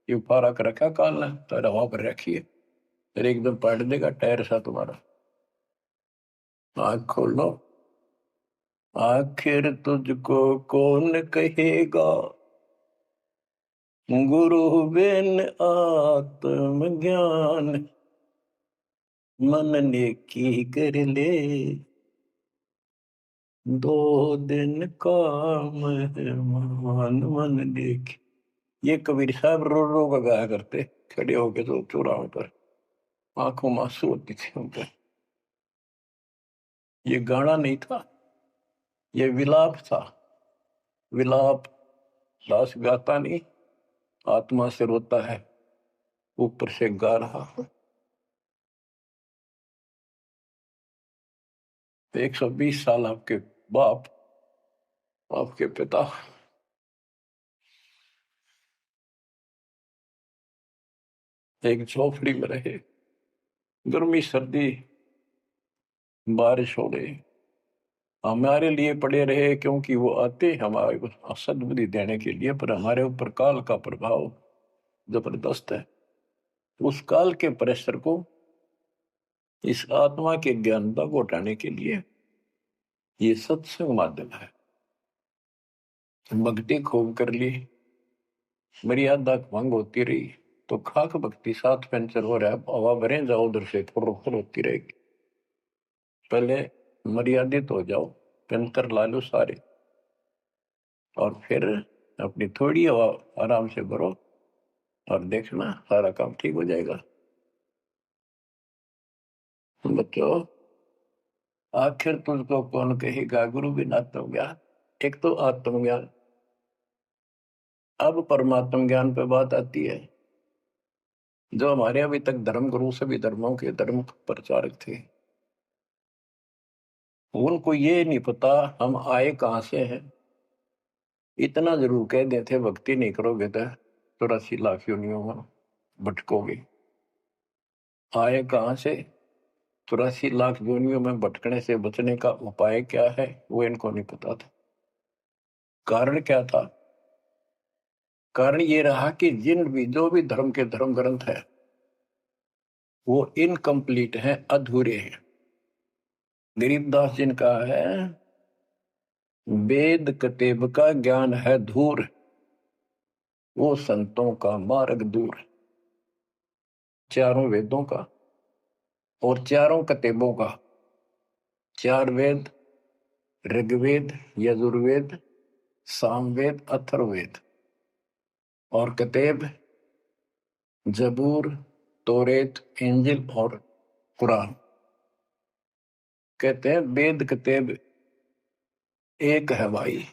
Speaker 1: ये पारा कर रखा काल ने, तो हवा पर रखिए, फिर एकदम पलट देगा टायर सा तुम्हारा। आँख खोल लो। आखिर तुझको कौन कहेगा, गुरु बिन आत्मज्ञान। मन ने की कर ले, 2 दिन काम है मान, मन ने की। ये कबीर साहब रो रो का गाया करते, खड़े होके तो चौराहों पर, आंखों में आंसू होती थी उनके। ये गाना नहीं था, ये विलाप था। विलाप दास गाता नहीं, आत्मा से रोता है, ऊपर से गा रहा है। 120 साल आपके बाप, आपके पिता एक झोपड़ी में रहे, गर्मी सर्दी बारिश हो गई, हमारे लिए पड़े रहे, क्योंकि वो आते हमारे सद्बुद्धि देने के लिए, पर हमारे ऊपर काल का प्रभाव जबरदस्त है। उस काल के प्रेशर को इस आत्मा के ज्ञानता को उठाने के लिए ये सत्संग माध्यम है। भक्ति खूब कर ली, मर्यादा भंग होती रही, तो खाक भक्ति साथ पंचर हो रहा है, हवा भरे जाओ उधर से फुर होती रहेगी। पहले मर्यादित हो जाओ, पंचर ला लो सारे, और फिर अपनी थोड़ी हवा आराम से भरो, और देखना सारा काम ठीक हो जाएगा। बच्चों, आखिर तुझको कौन कहेगा, गुरु बिन आत्मज्ञान। एक तो आत्मज्ञान, अब परमात्म ज्ञान पे बात आती है। जो हमारे अभी तक धर्म गुरु सभी धर्मों के धर्म प्रचारक थे, उनको ये नहीं पता हम आए कहां से हैं। इतना जरूर कह देते, भक्ति नहीं करोगे तो 84 लाख योनियों में भटकोगे। आए कहां से, 84 लाख योनियों में भटकने से बचने का उपाय क्या है, वो इनको नहीं पता था। कारण क्या था? कारण ये रहा कि जिन भी जो भी धर्म के धर्म ग्रंथ है, वो इनकम्प्लीट हैं, अधूरे हैं। गरीबदास जिनका है, वेद कतेब का ज्ञान है धूर, वो संतों का मार्ग दूर। चारों वेदों का और चारों कतेबों का, 4 वेद, ऋग्वेद, यजुर्वेद, सामवेद, अथर्ववेद, और कतेब जबूर, तोरेत, इंजिल और कुरान। कहते हैं वेद कतेब एक है भाई,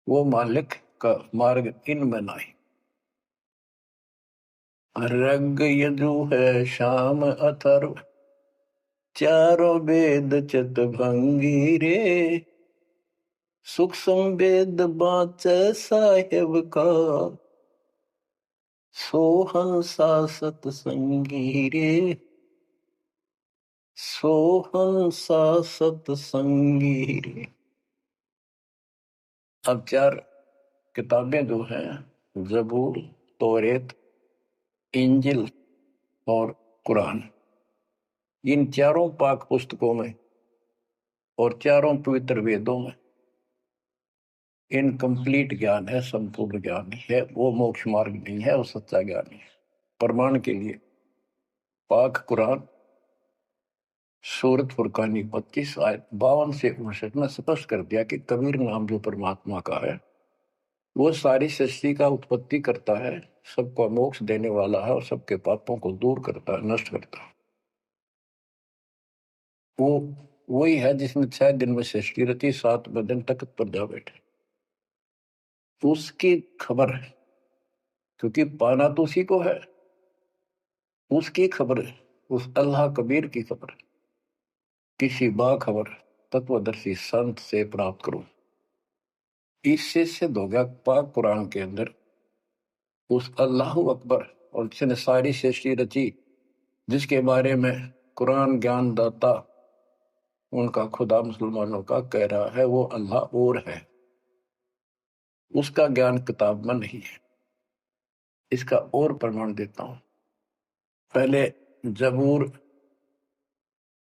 Speaker 1: वो मालिक का मार्ग इनमें नहीं। ऋग यजु है शाम अथर्व, चारों वेद चितभंगी रे। सूक्ष्म वेद बाँचै साहेब का, सोहंसा सतसंगी रे। सोहंसा सतसंगी रे। अब 4 किताबें जो हैं, जबूर, तौरेत, इंजिल और कुरान, इन चारों पाक पुस्तकों में और चारों पवित्र वेदों में इनकम्प्लीट ज्ञान है, संपूर्ण ज्ञान नहीं है, वो मोक्ष मार्ग नहीं है, वो सच्चा ज्ञान नहीं है। प्रमाण के लिए पाक कुरान सूरत फुरकानी 25 आयत 52 से 59 में स्पष्ट कर दिया कि कबीर नाम जो परमात्मा का है वो सारी सृष्टि का उत्पत्ति करता है, सबको मोक्ष देने वाला है और सबके पापों को दूर करता है, नष्ट करता है। वो वही है जिसने 6 दिन में सृष्टि रची, 7वें दिन तख्त पर जा बैठे। उसकी खबर है, क्योंकि पाना तो उसी को है। उसकी खबर है, उस अल्लाह कबीर की खबर है। किसी बाखबर तत्वदर्शी संत से प्राप्त करो। इससे सिद्ध हो गया पाक कुरान के अंदर उस अल्लाह अकबर और जिसने सारी सृष्टि रची, जिसके बारे में कुरान ज्ञान दाता उनका खुदा मुसलमानों का कह रहा है वो अल्लाह और है, उसका ज्ञान किताब में नहीं है। इसका और प्रमाण देता हूं। पहले जबूर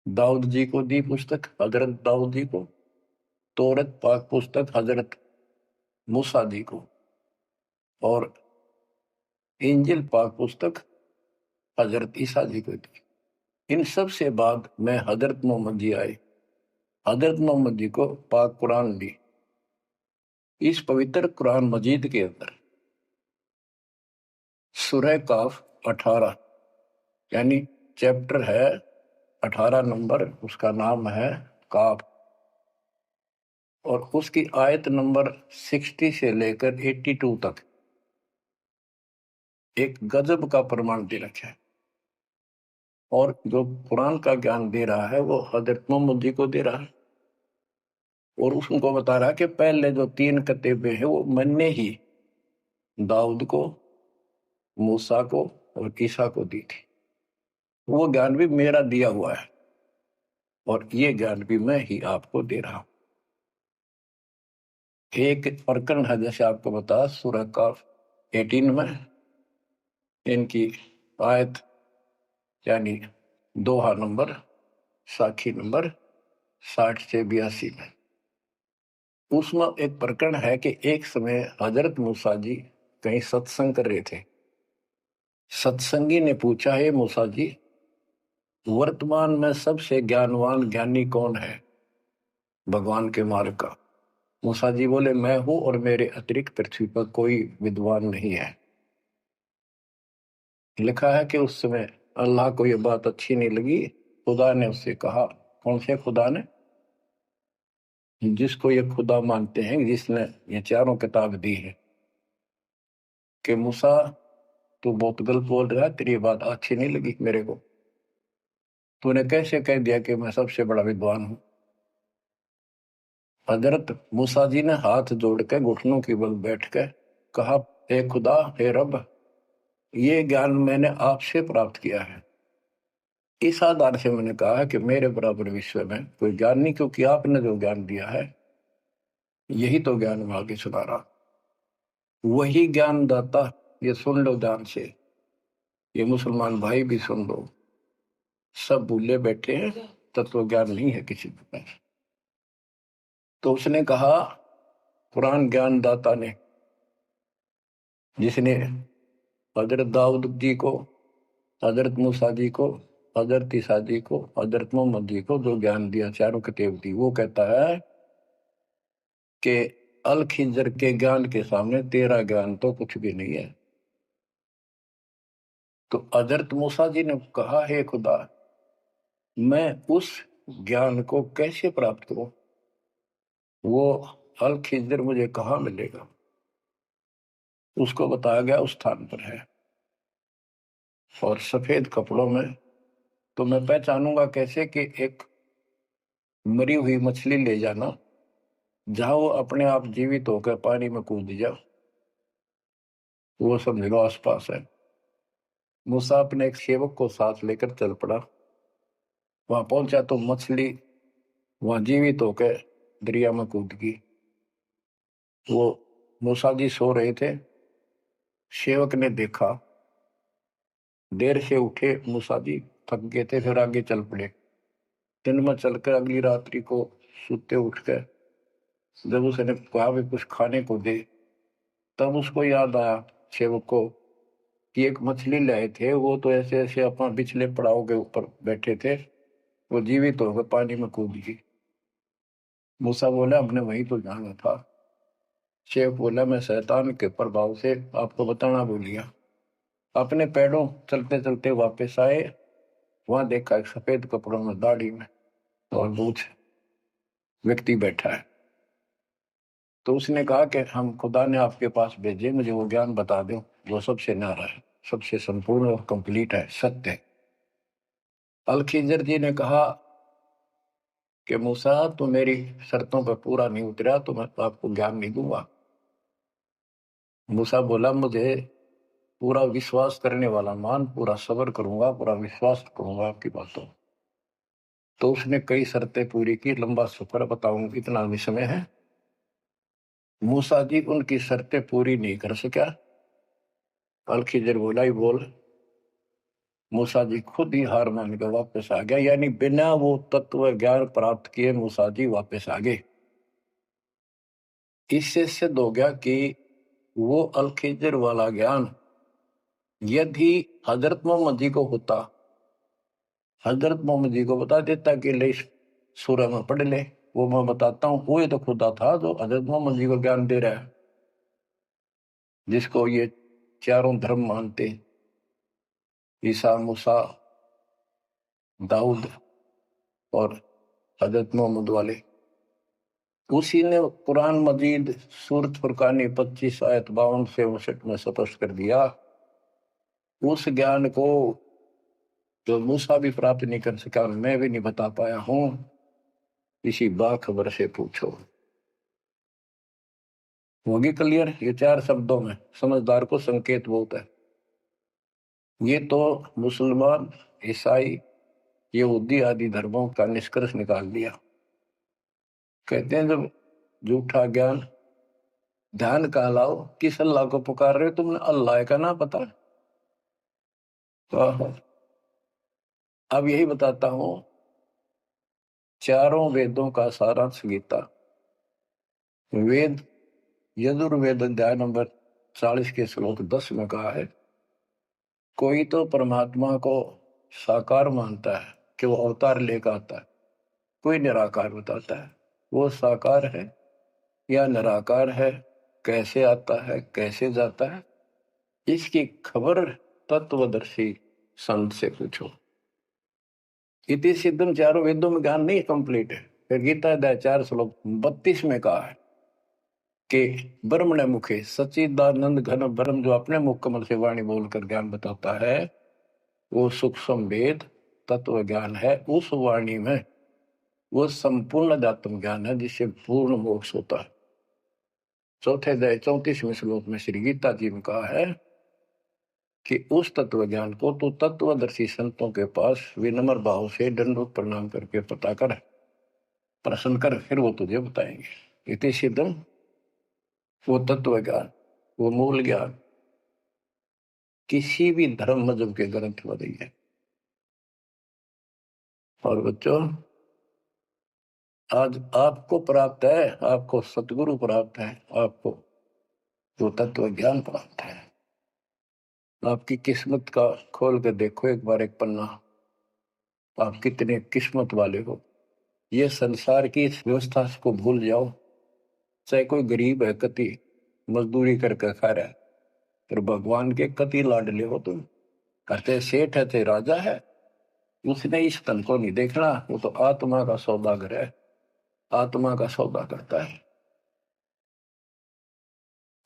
Speaker 1: दाऊद जी को दी पुस्तक, हजरत दाऊद जी को। तौरत पाक पुस्तक हजरत मूसा जी को। और इंजिल पाक पुस्तक हजरत ईसा जी को दी। इन सब से बाद में हजरत मोहम्मद जी आए। हजरत मोहम्मद जी को पाक कुरान दी। इस पवित्र कुरान मजीद के अंदर सूरह काफ 18 यानी चैप्टर है 18 नंबर, उसका नाम है काफ। और उसकी आयत नंबर 60 से लेकर 82 तक एक गजब का प्रमाण दे रखा है। और जो कुरान का ज्ञान दे रहा है वो हजरत मोहम्मद जी को दे रहा है। और उसको बता रहा है कि पहले जो 3 किताबें हैं वो मैंने ही दाऊद को, मूसा को और ईसा को दी थी। वो ज्ञान भी मेरा दिया हुआ है और ये ज्ञान भी मैं ही आपको दे रहा हूं। एक प्रकरण है, जैसे आपको बता सूरह काफ 18 में इनकी आयत यानी दोहा नंबर साखी नंबर 60 से 82 में उसमें एक प्रकरण है कि एक समय हजरत मूसा जी कहीं सत्संग कर रहे थे। सत्संगी ने पूछा, है मूसा जी, वर्तमान में सबसे ज्ञानवान ज्ञानी कौन है भगवान के मार्ग का? मूसा जी बोले, मैं हूं और मेरे अतिरिक्त पृथ्वी पर कोई विद्वान नहीं है। लिखा है कि उस समय अल्लाह को यह बात अच्छी नहीं लगी। खुदा ने उससे कहा, कौन से खुदा ने? जिसको ये खुदा मानते हैं, जिसने ये चारों किताब दी है, कि मूसा तू बहुत गलत बोल रहा है, तेरी बात अच्छी नहीं लगी मेरे को। तूने कैसे कह दिया कि मैं सबसे बड़ा विद्वान हूं? हजरत मूसा जी ने हाथ जोड़ के घुटनों की बल बैठ के कहा, हे खुदा, हे रब, ये ज्ञान मैंने आपसे प्राप्त किया है। इस आधार से मैंने कहा है कि मेरे बराबर विश्व में कोई ज्ञान नहीं, क्योंकि आपने जो ज्ञान दिया है यही तो ज्ञान में आगे सुना रहा। वही ज्ञान दाता, ये सुन लो ध्यान से, ये मुसलमान भाई भी सुन लो, सब भूले बैठे हैं, तत्व ज्ञान नहीं है किसी के पास। तो उसने कहा, कुरान ज्ञान दाता ने, जिसने हजरत दाऊद जी को, हजरत मूसा जी को, हजरत ईसा जी को, हजरत मोहम्मद जी को जो ज्ञान दिया, चारों किताब दी, वो कहता है कि अल खिजर के ज्ञान के सामने तेरा ज्ञान तो कुछ भी नहीं है। तो हजरत मूसा जी ने कहा, हे खुदा, मैं उस ज्ञान को कैसे प्राप्त करूं? वो अल खिजर मुझे कहाँ मिलेगा? उसको बताया गया उस स्थान पर है और सफेद कपड़ों में। तो मैं पहचानूंगा कैसे कि एक मरी हुई मछली ले जाना, जहां वो अपने आप जीवित होकर पानी में कूद जा, वो समझ लो आसपास है। मूसा अपने एक सेवक को साथ लेकर चल पड़ा। वहां पहुंचा तो मछली वहां जीवित होकर दरिया में कूद गई। वो मूसा जी सो रहे थे। सेवक ने देखा, देर से उठे मूसा जी, थक गए थे, फिर आगे चल पड़े। दिन में चलकर अगली रात्रि को सुते उठकर जब उसने कहा भी कुछ खाने को दे, तब उसको याद आया सेवक को कि एक मछली लाए थे, वो तो ऐसे ऐसे अपना पिछले पड़ाव के ऊपर बैठे थे वो जीवित होकर पानी में कूद गई। मूसा बोला हमने वहीं तो जाना था। शेख बोला मैं शैतान के प्रभाव से आपको बताना भूल गया। अपने पैरों चलते चलते वापस आए, वहां देखा एक सफेद कपड़ों में, दाढ़ी में और मूछ व्यक्ति बैठा है। तो उसने कहा कि हम खुदा ने आपके पास भेजे, मुझे वो ज्ञान बता दो जो सबसे न्यारा है, सबसे संपूर्ण और कंप्लीट है, सत्य है। अल खिजर जी ने कहा कि मूसा तो मेरी शर्तों पर पूरा नहीं उतरा तो मैं आपको ज्ञान नहीं दूंगा। मूसा बोला मुझे पूरा विश्वास करने वाला मान, पूरा सब्र करूंगा, पूरा विश्वास करूंगा आपकी बातों। तो उसने कई शर्तें पूरी की, लंबा सफर बताऊं इतना भी समय है। मूसा जी उनकी शर्तें पूरी नहीं कर सका। अल खिजर बोला ही बोल। मूसा जी खुद ही हार मान के वापस आ गया, यानी बिना वो तत्व ज्ञान प्राप्त किए मूसा जी वापस आ गए। इससे सिद्ध हो गया कि वो अल खिजर वाला ज्ञान यदि हजरत मोहम्मद जी को होता, हजरत मोहम्मद जी को बता देता कि ले सूरह में पढ़ ले, वो मैं बताता हूँ, वो ये तो खुदा था जो हजरत मोहम्मद जी को ज्ञान दे रहा है, जिसको ये चारों धर्म मानते, ईसा, मूसा, दाऊद और हजरत मोहम्मद वाले। उसी ने कुरान मजीद सूरत फुरकानी 25 आयत 52 से 59 में स्पष्ट कर दिया। उस ज्ञान को जो मूसा भी प्राप्त नहीं कर सका, मैं भी नहीं बता पाया हूं, किसी बाखबर से पूछो। होगी क्लियर? ये 4 शब्दों में समझदार को संकेत बहुत है। ये तो मुसलमान, ईसाई, यहूदी आदि धर्मों का निष्कर्ष निकाल दिया। कहते हैं जब झूठा ज्ञान, ध्यान का लाओ, किस अल्लाह को पुकार रहे हो तुमने? अल्लाह का ना पता। तो अब यही बताता हूं, चारों वेदों का सारांश गीता। वेद यजुर्वेद अध्याय नंबर 40 के श्लोक 10 में कहा है, कोई तो परमात्मा को साकार मानता है कि वो अवतार लेकर आता है, कोई निराकार बताता है वो साकार है या निराकार है, कैसे आता है कैसे जाता है, इसकी खबर तत्वदर्शी संत से पूछो। इति सिद्धम, चारों वेदों में ज्ञान नहीं कंप्लीट है। फिर गीता अध्याय 4 श्लोक 32 में कहा है कि ब्रह्म ने मुखे सच्चिदानंद घन ब्रह्म, जो अपने मुख कमल से वाणी बोलकर ज्ञान बताता है, वो सूक्ष्म वेद तत्व ज्ञान है। उस वाणी में वो संपूर्ण अध्यात्म ज्ञान है जिससे पूर्ण मोक्ष होता है। चौथे अध्याय 34वें श्लोक में श्री गीता जी ने कहा है कि उस तत्व ज्ञान को तो तत्वदर्शी संतों के पास विनम्र भाव से दंडवत प्रणाम करके पता कर, प्रश्न कर, फिर वो तुझे बताएंगे। इति सिद्धम, वो तत्व ज्ञान, वो मूल ज्ञान किसी भी धर्म मजहब के ग्रंथ में नहीं है। और बच्चों, आज आपको प्राप्त है, आपको सतगुरु प्राप्त है, आपको जो तत्व ज्ञान प्राप्त है। आपकी किस्मत का खोल के देखो एक बार एक पन्ना, आप कितने किस्मत वाले हो। ये संसार की इस व्यवस्था को भूल जाओ। चाहे कोई गरीब है, कति मजदूरी करके खा रहा है, फिर भगवान के कति लाडले हो तुम। कहते सेठ है, चाहे राजा है, उसने इस तन को नहीं देखना, वो तो आत्मा का सौदागर है, आत्मा का सौदा करता है।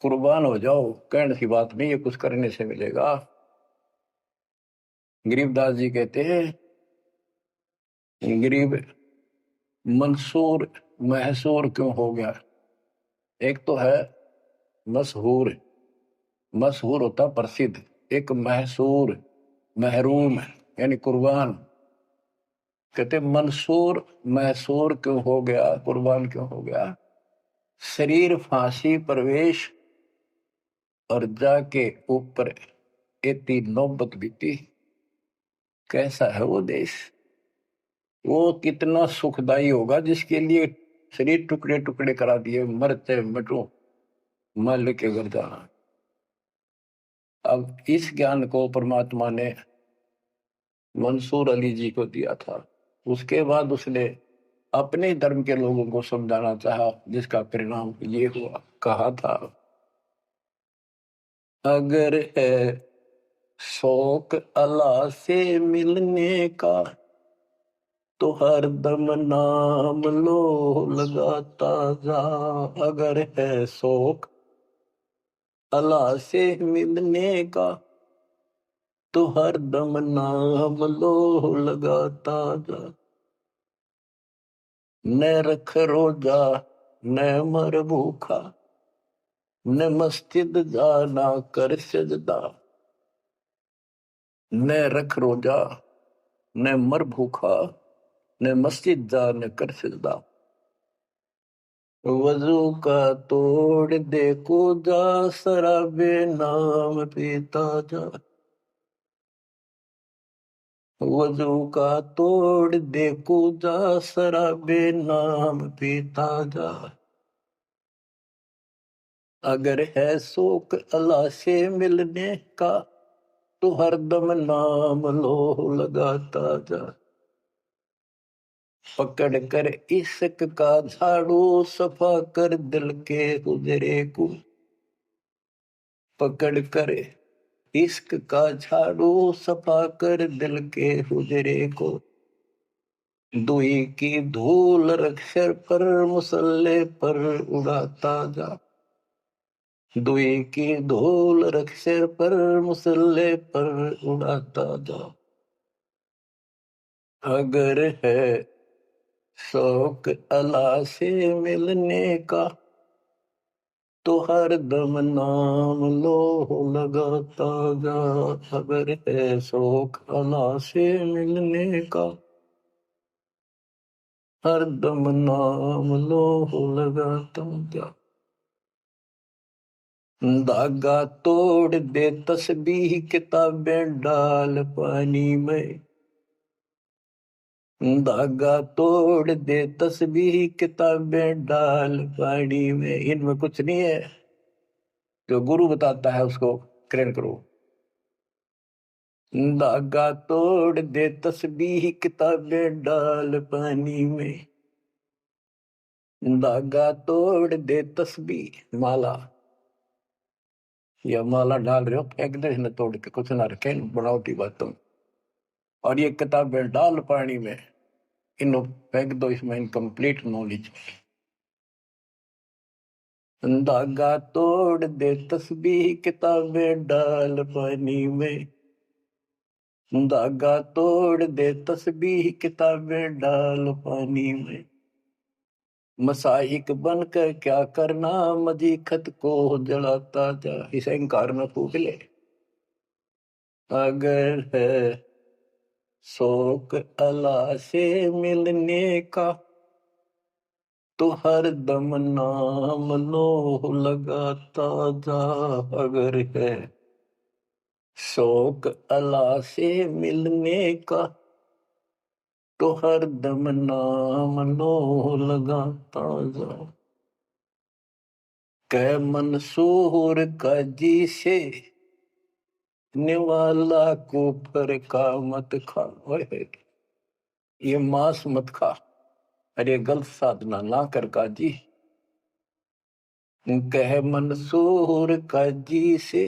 Speaker 1: कुर्बान हो जाओ, कहने की बात नहीं, ये कुछ करने से मिलेगा। गरीबदास जी कहते हैं, गरीब मंसूर महसूर क्यों हो गया? एक तो है मशहूर, मशहूर होता प्रसिद्ध, एक महसूर महरूम यानी कुर्बान। कहते मंसूर महसूर क्यों हो गया, कुर्बान क्यों हो गया? शरीर फांसी प्रवेश और जाके ऊपर एती नौबत बीती। कैसा है वो देश? वो कितना सुखदाई होगा जिसके लिए शरीर टुकड़े टुकड़े करा दिए, मरते मटो मल के घर जाना। अब इस ज्ञान को परमात्मा ने मंसूर अली जी को दिया था, उसके बाद उसने अपने धर्म के लोगों को समझाना चाहा, जिसका परिणाम ये हुआ। कहा था, अगर है शौक अल्लाह से मिलने का तो हर दम नाम लो लगाता जा। अगर है शौक अल्लाह से मिलने का तो हर दम नाम लो लगाता जा। न रख रोजा न मर भूखा, न मस्जिद जाना कर सजदा। न रख रोजा न मर भूखा, न मस्जिद जा न कर सजदा। वजू का तोड़ दे को जा, शराबे नाम पीता जा। वजू का तोड़ दे को जा, शराबे नाम पीता जा। अगर है शौक अल्लाह से मिलने का तो हरदम नाम लो लगाता जा। पकड़ कर इश्क का झाड़ू, सफा कर दिल के हुजरे को। पकड़ कर इश्क का झाड़ू, सफा कर दिल के हुजरे को। दुई की धूल रख सिर पर, मुसल्ले पर उड़ाता जा। दुई की धूल रख सिर पर, मुसल्ले पर उड़ाता जा। अगर है शौक अल्लाह से मिलने का तो हर दम नाम लो लगाता जा। अगर है शौक अल्लाह से मिलने का हर दम नाम लो लगाता जा। धागा तोड़ दे तस्बीह, किताबें डाल पानी में। धागा तोड़ दे तस्बीह, किताबें डाल पानी में। इनमें कुछ नहीं है, जो गुरु बताता है उसको ग्रहण करो। धागा तोड़ दे तस्बीह, किताबें डाल पानी में। धागा तोड़ दे तस्बीह, माला या माला डाल रहे हो, फेंक दे न तोड़ के, कुछ ना रखे बनावटी बातों। और ये किताबें डाल पानी में, इन्हों फेंक दो, इसमें इनकम्प्लीट नॉलेज। धागा तोड़ दे तस्बीह, किताबें डाल पानी में। धागा तोड़ दे तस्बीह, किताबें डाल पानी में। मसाइक बनकर क्या करना, मजी खत को जलाता जा। इसे इंकार न फूक ले। अगर है शौक अल्लाह से मिलने का तो हर दम नाम लो लगाता जा। अगर है शौक अल्लाह से मिलने का तो हर दम नाम लो लगाता जा। कै मंसूर का जी से निवाला को पर का मत खा। ये मांस मत खा, अरे गलत साधना ना कर काजी। कह मंसूर का जी से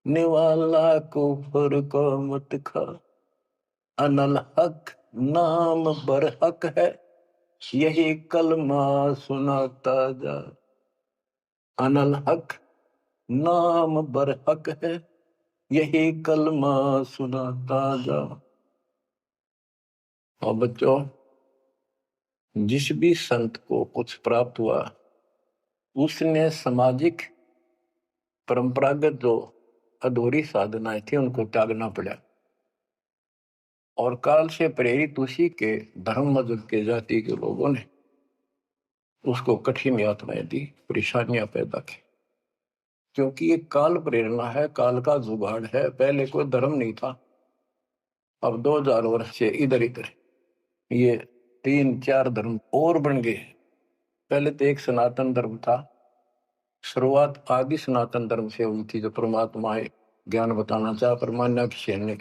Speaker 1: निवाला को पर का मत खा। अनल हक नाम बर हक है, यही कलमा सुनाता जा। अनल हक नाम बर हक है, यही कलमा सुनाता जा। और बच्चों, जिस भी संत को कुछ प्राप्त हुआ उसने सामाजिक परंपरागत जो अधूरी साधनाएं थी उनको त्यागना पड़ा। और काल से प्रेरित उसी के धर्म मजहब के जाति के लोगों ने उसको कठिन यातनाएं दी, परेशानियां पैदा की। क्योंकि ये काल प्रेरणा है, काल का जुगाड़ है। पहले कोई धर्म नहीं था, अब 2000 वर्ष से इधर इधर ये 3-4 धर्म और बन गए। पहले तो एक सनातन धर्म था, शुरुआत आदि सनातन धर्म से हुई थी, जो परमात्मा है ज्ञान बताना चाह परमान्या ने।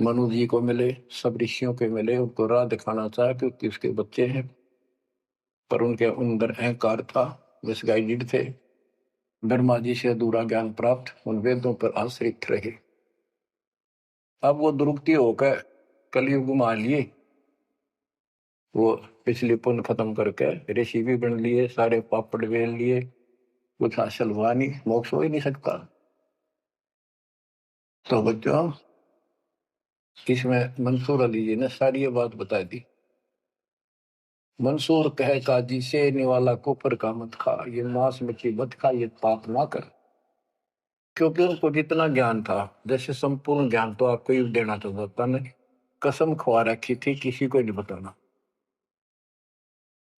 Speaker 1: मनु जी को मिले, सब ऋषियों के मिले, उनको राह दिखाना चाहा क्योंकि उसके बच्चे हैं, पर उनके अंदर अहंकार था, मिसगाइडेड थे। ब्रह्मा जी से अधूरा ज्ञान प्राप्त, उन वेदों पर आश्रित रहे। अब वो दुरुक्ति होकर कलयुग में आ लिए, वो पिछली पुण्य खत्म करके ऋषि भी बन लिए, सारे पापड़ बेल लिए, कुछ हासिल हुआ नहीं, मोक्ष हो ही नहीं सकता। तो बच्चों, इसमें मंसूर अली जी ने सारी ये बात बता दी। मंसूर कहे काजी से निवाला कुफर का मत खा, ये मांस मछली मत खा, ये पाप ना कर। क्योंकि उनको जितना ज्ञान था, जैसे संपूर्ण ज्ञान तो आपको ही देना चाहता नहीं, कसम खवा रखी थी किसी को नहीं बताना।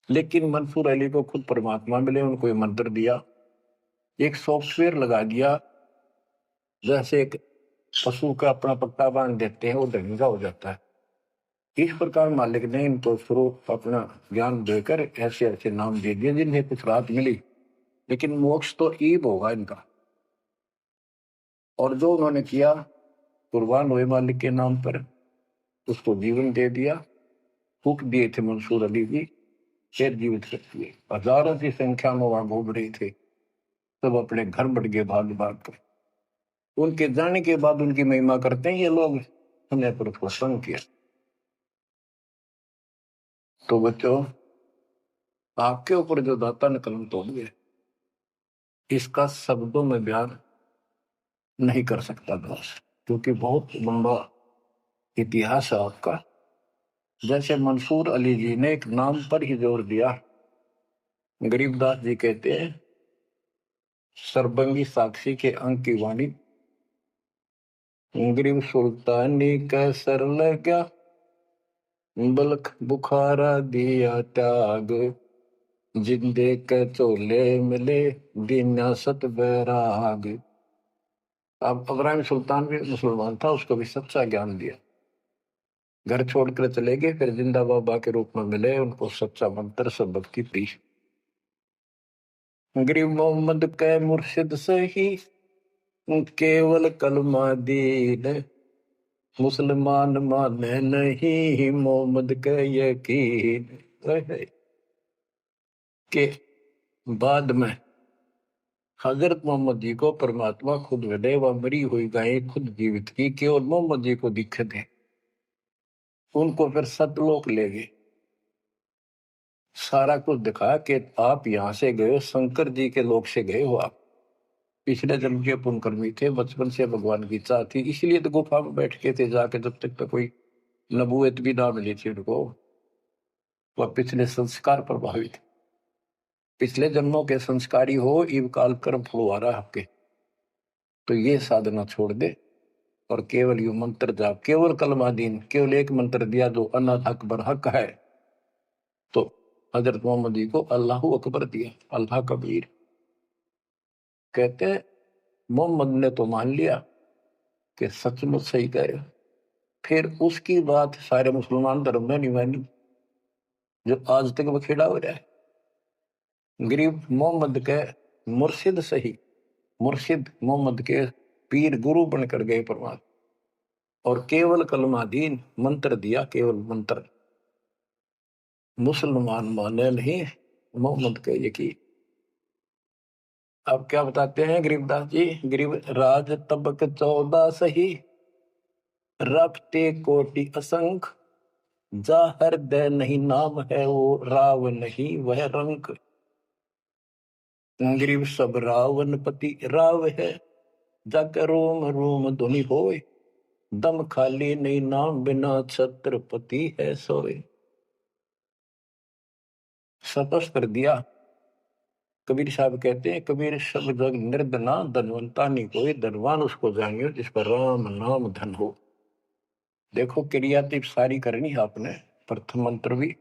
Speaker 1: लेकिन मंसूर अली को खुद परमात्मा मिले, उनको ये मंत्र दिया, एक सॉफ्टवेयर लगा दिया, जैसे एक पशु का अपना पट्टा बांध देते हैं, वो ढंगा हो जाता है। इस प्रकार मालिक ने इनको स्वरूप अपना ज्ञान देकर ऐसे ऐसे नाम दे दिए जिन्हें कुछ राहत मिली, लेकिन मोक्ष तो ईब होगा इनका। और जो उन्होंने किया, कुर्बान हुए मालिक के नाम पर, उसको जीवन दे दिया। फूक दिए थे मंसूर अली जी, फिर जीवित कर दिए। हजारों की संख्या में वहां घूम रहे थे, सब अपने घर बढ़ गए भाग भाग कर। उनके जाने के बाद उनकी महिमा करते हैं ये लोग, हमने पर प्रसंग किया। तो बच्चों, आपके ऊपर जो दाता ने कलम तोड़ दिया, इसका शब्दों में बयान नहीं कर सकता दास, क्योंकि बहुत लंबा इतिहास है आपका। जैसे मंसूर अली जी ने एक नाम पर ही जोर दिया। गरीबदास जी कहते हैं, सरबंगी साक्षी के अंक की वाणी, गरीब सुल्तानी का सर लगा, बलख बुखारा दिया त्याग, जिंदे के चोले मिले दीना सत बैराग। अब इब्राहिम सुल्तान भी मुसलमान था, उसको भी सच्चा ज्ञान दिया, घर छोड़कर चले गए, फिर जिंदा बाबा के रूप में मिले, उनको सच्चा मंत्र सबक की दी। गरीब मोहम्मद के मुर्शिद सही, केवल कलमा दीन, मुसलमान माने नहीं मोहम्मद के यकीन। के बाद में हजरत मोहम्मद जी को परमात्मा खुद मिले, वह मरी हुई गायें खुद जीवित की, केवल मोहम्मद जी को दिखे थे। उनको फिर सतलोक ले गए, सारा कुछ दिखा कि आप यहां से गए हो, शंकर जी के लोक से गए हो, आप पिछले जन्म के पुण्यकर्मी थे, बचपन से भगवान की इच्छा थी, इसलिए तो गुफा में बैठ के थे जाके, जब तक तो कोई नबूवत भी ना मिली थी उनको। वह पिछले संस्कार प्रभावित, पिछले जन्मों के संस्कारी हो, इव काल कर्म फुलवारा आपके, तो ये साधना छोड़ दे और केवल यू मंत्र जाप, केवल कलमादीन, केवल एक मंत्र दिया जो अनाथ अकबर हक है। तो हजरत मोहम्मद जी को अल्लाह अकबर दिया, अल्लाह कबीर। कहते मोहम्मद ने तो मान लिया कि सचमुच सही कहे, फिर उसकी बात सारे मुसलमान धर्म में नहीं मानी, जो आज तक बखेड़ा हो रहा है। गरीब मोहम्मद के मुर्शिद सही, मुर्शिद मोहम्मद के पीर गुरु बनकर गए परमात्मा, और केवल कलमादीन मंत्र दिया, केवल मंत्र, मुसलमान माने नहीं मोहम्मद के यकीन। अब क्या बताते हैं गरीबदास जी, गरीब राज तबक 14 सही, रखते कोटि असंख, जा हृदय नहीं नाम है वो राव नहीं वह रंक। गरीब सब रावण पति राव है, जाकर रोम रोम धुनि होए, दम खाली नहीं नाम बिना छत्रपति है सोए। स्पष्ट कर दिया। कबीर साहब कहते हैं, कबीर सब जग निर्धना, धनवंता नहीं कोई, धनवान उसको जानियो जिस पर राम नाम धन हो। देखो क्रियातिप सारी करनी है आपने, प्रथम मंत्र भी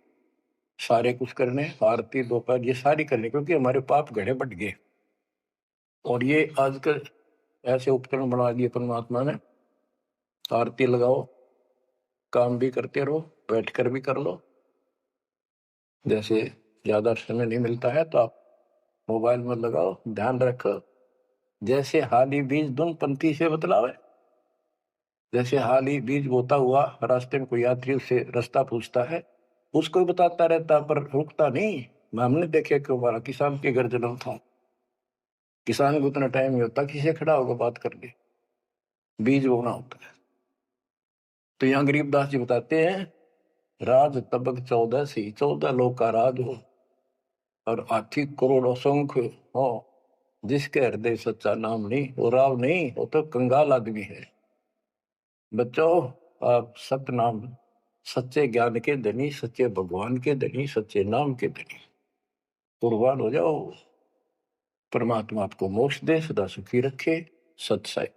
Speaker 1: सारे कुछ करने, आरती दोपहर ये सारी करनी, क्योंकि हमारे पाप घड़े बढ़ गए। और ये आजकल ऐसे उपकरण बना दिए परमात्मा ने, आरती लगाओ, काम भी करते रहो, बैठकर भी कर लो। जैसे ज्यादा समय नहीं मिलता है तो आप मोबाइल में लगाओ, ध्यान रखो, जैसे हाली बीज धुन पंथी से बतलावे, जैसे हाल ही बीज बोता हुआ रास्ते में कोई यात्री उससे रास्ता पूछता है, उसको भी बताता रहता पर रुकता नहीं। हमने देखे कि हमारा किसान के घर जन्म था, किसान को उतना टाइम नहीं होता किसी से खड़ा होगा बात करने, बीज बोना होता है। तो यहाँ गरीबदास जी बताते हैं, राज तबक 14 सी, 14 लोग का राज हो और हाथी करोड़ असंख्य हो, जिसके हृदय सच्चा नाम नहीं, वो राव नहीं, वो तो कंगाल आदमी है। बच्चों, आप सतनाम, सच्चे ज्ञान के धनी, सच्चे भगवान के धनी, सच्चे नाम के धनी कुर्बान हो जाओ। परमात्मा आपको मोक्ष दे, सदा सुखी रखे। सत्संग।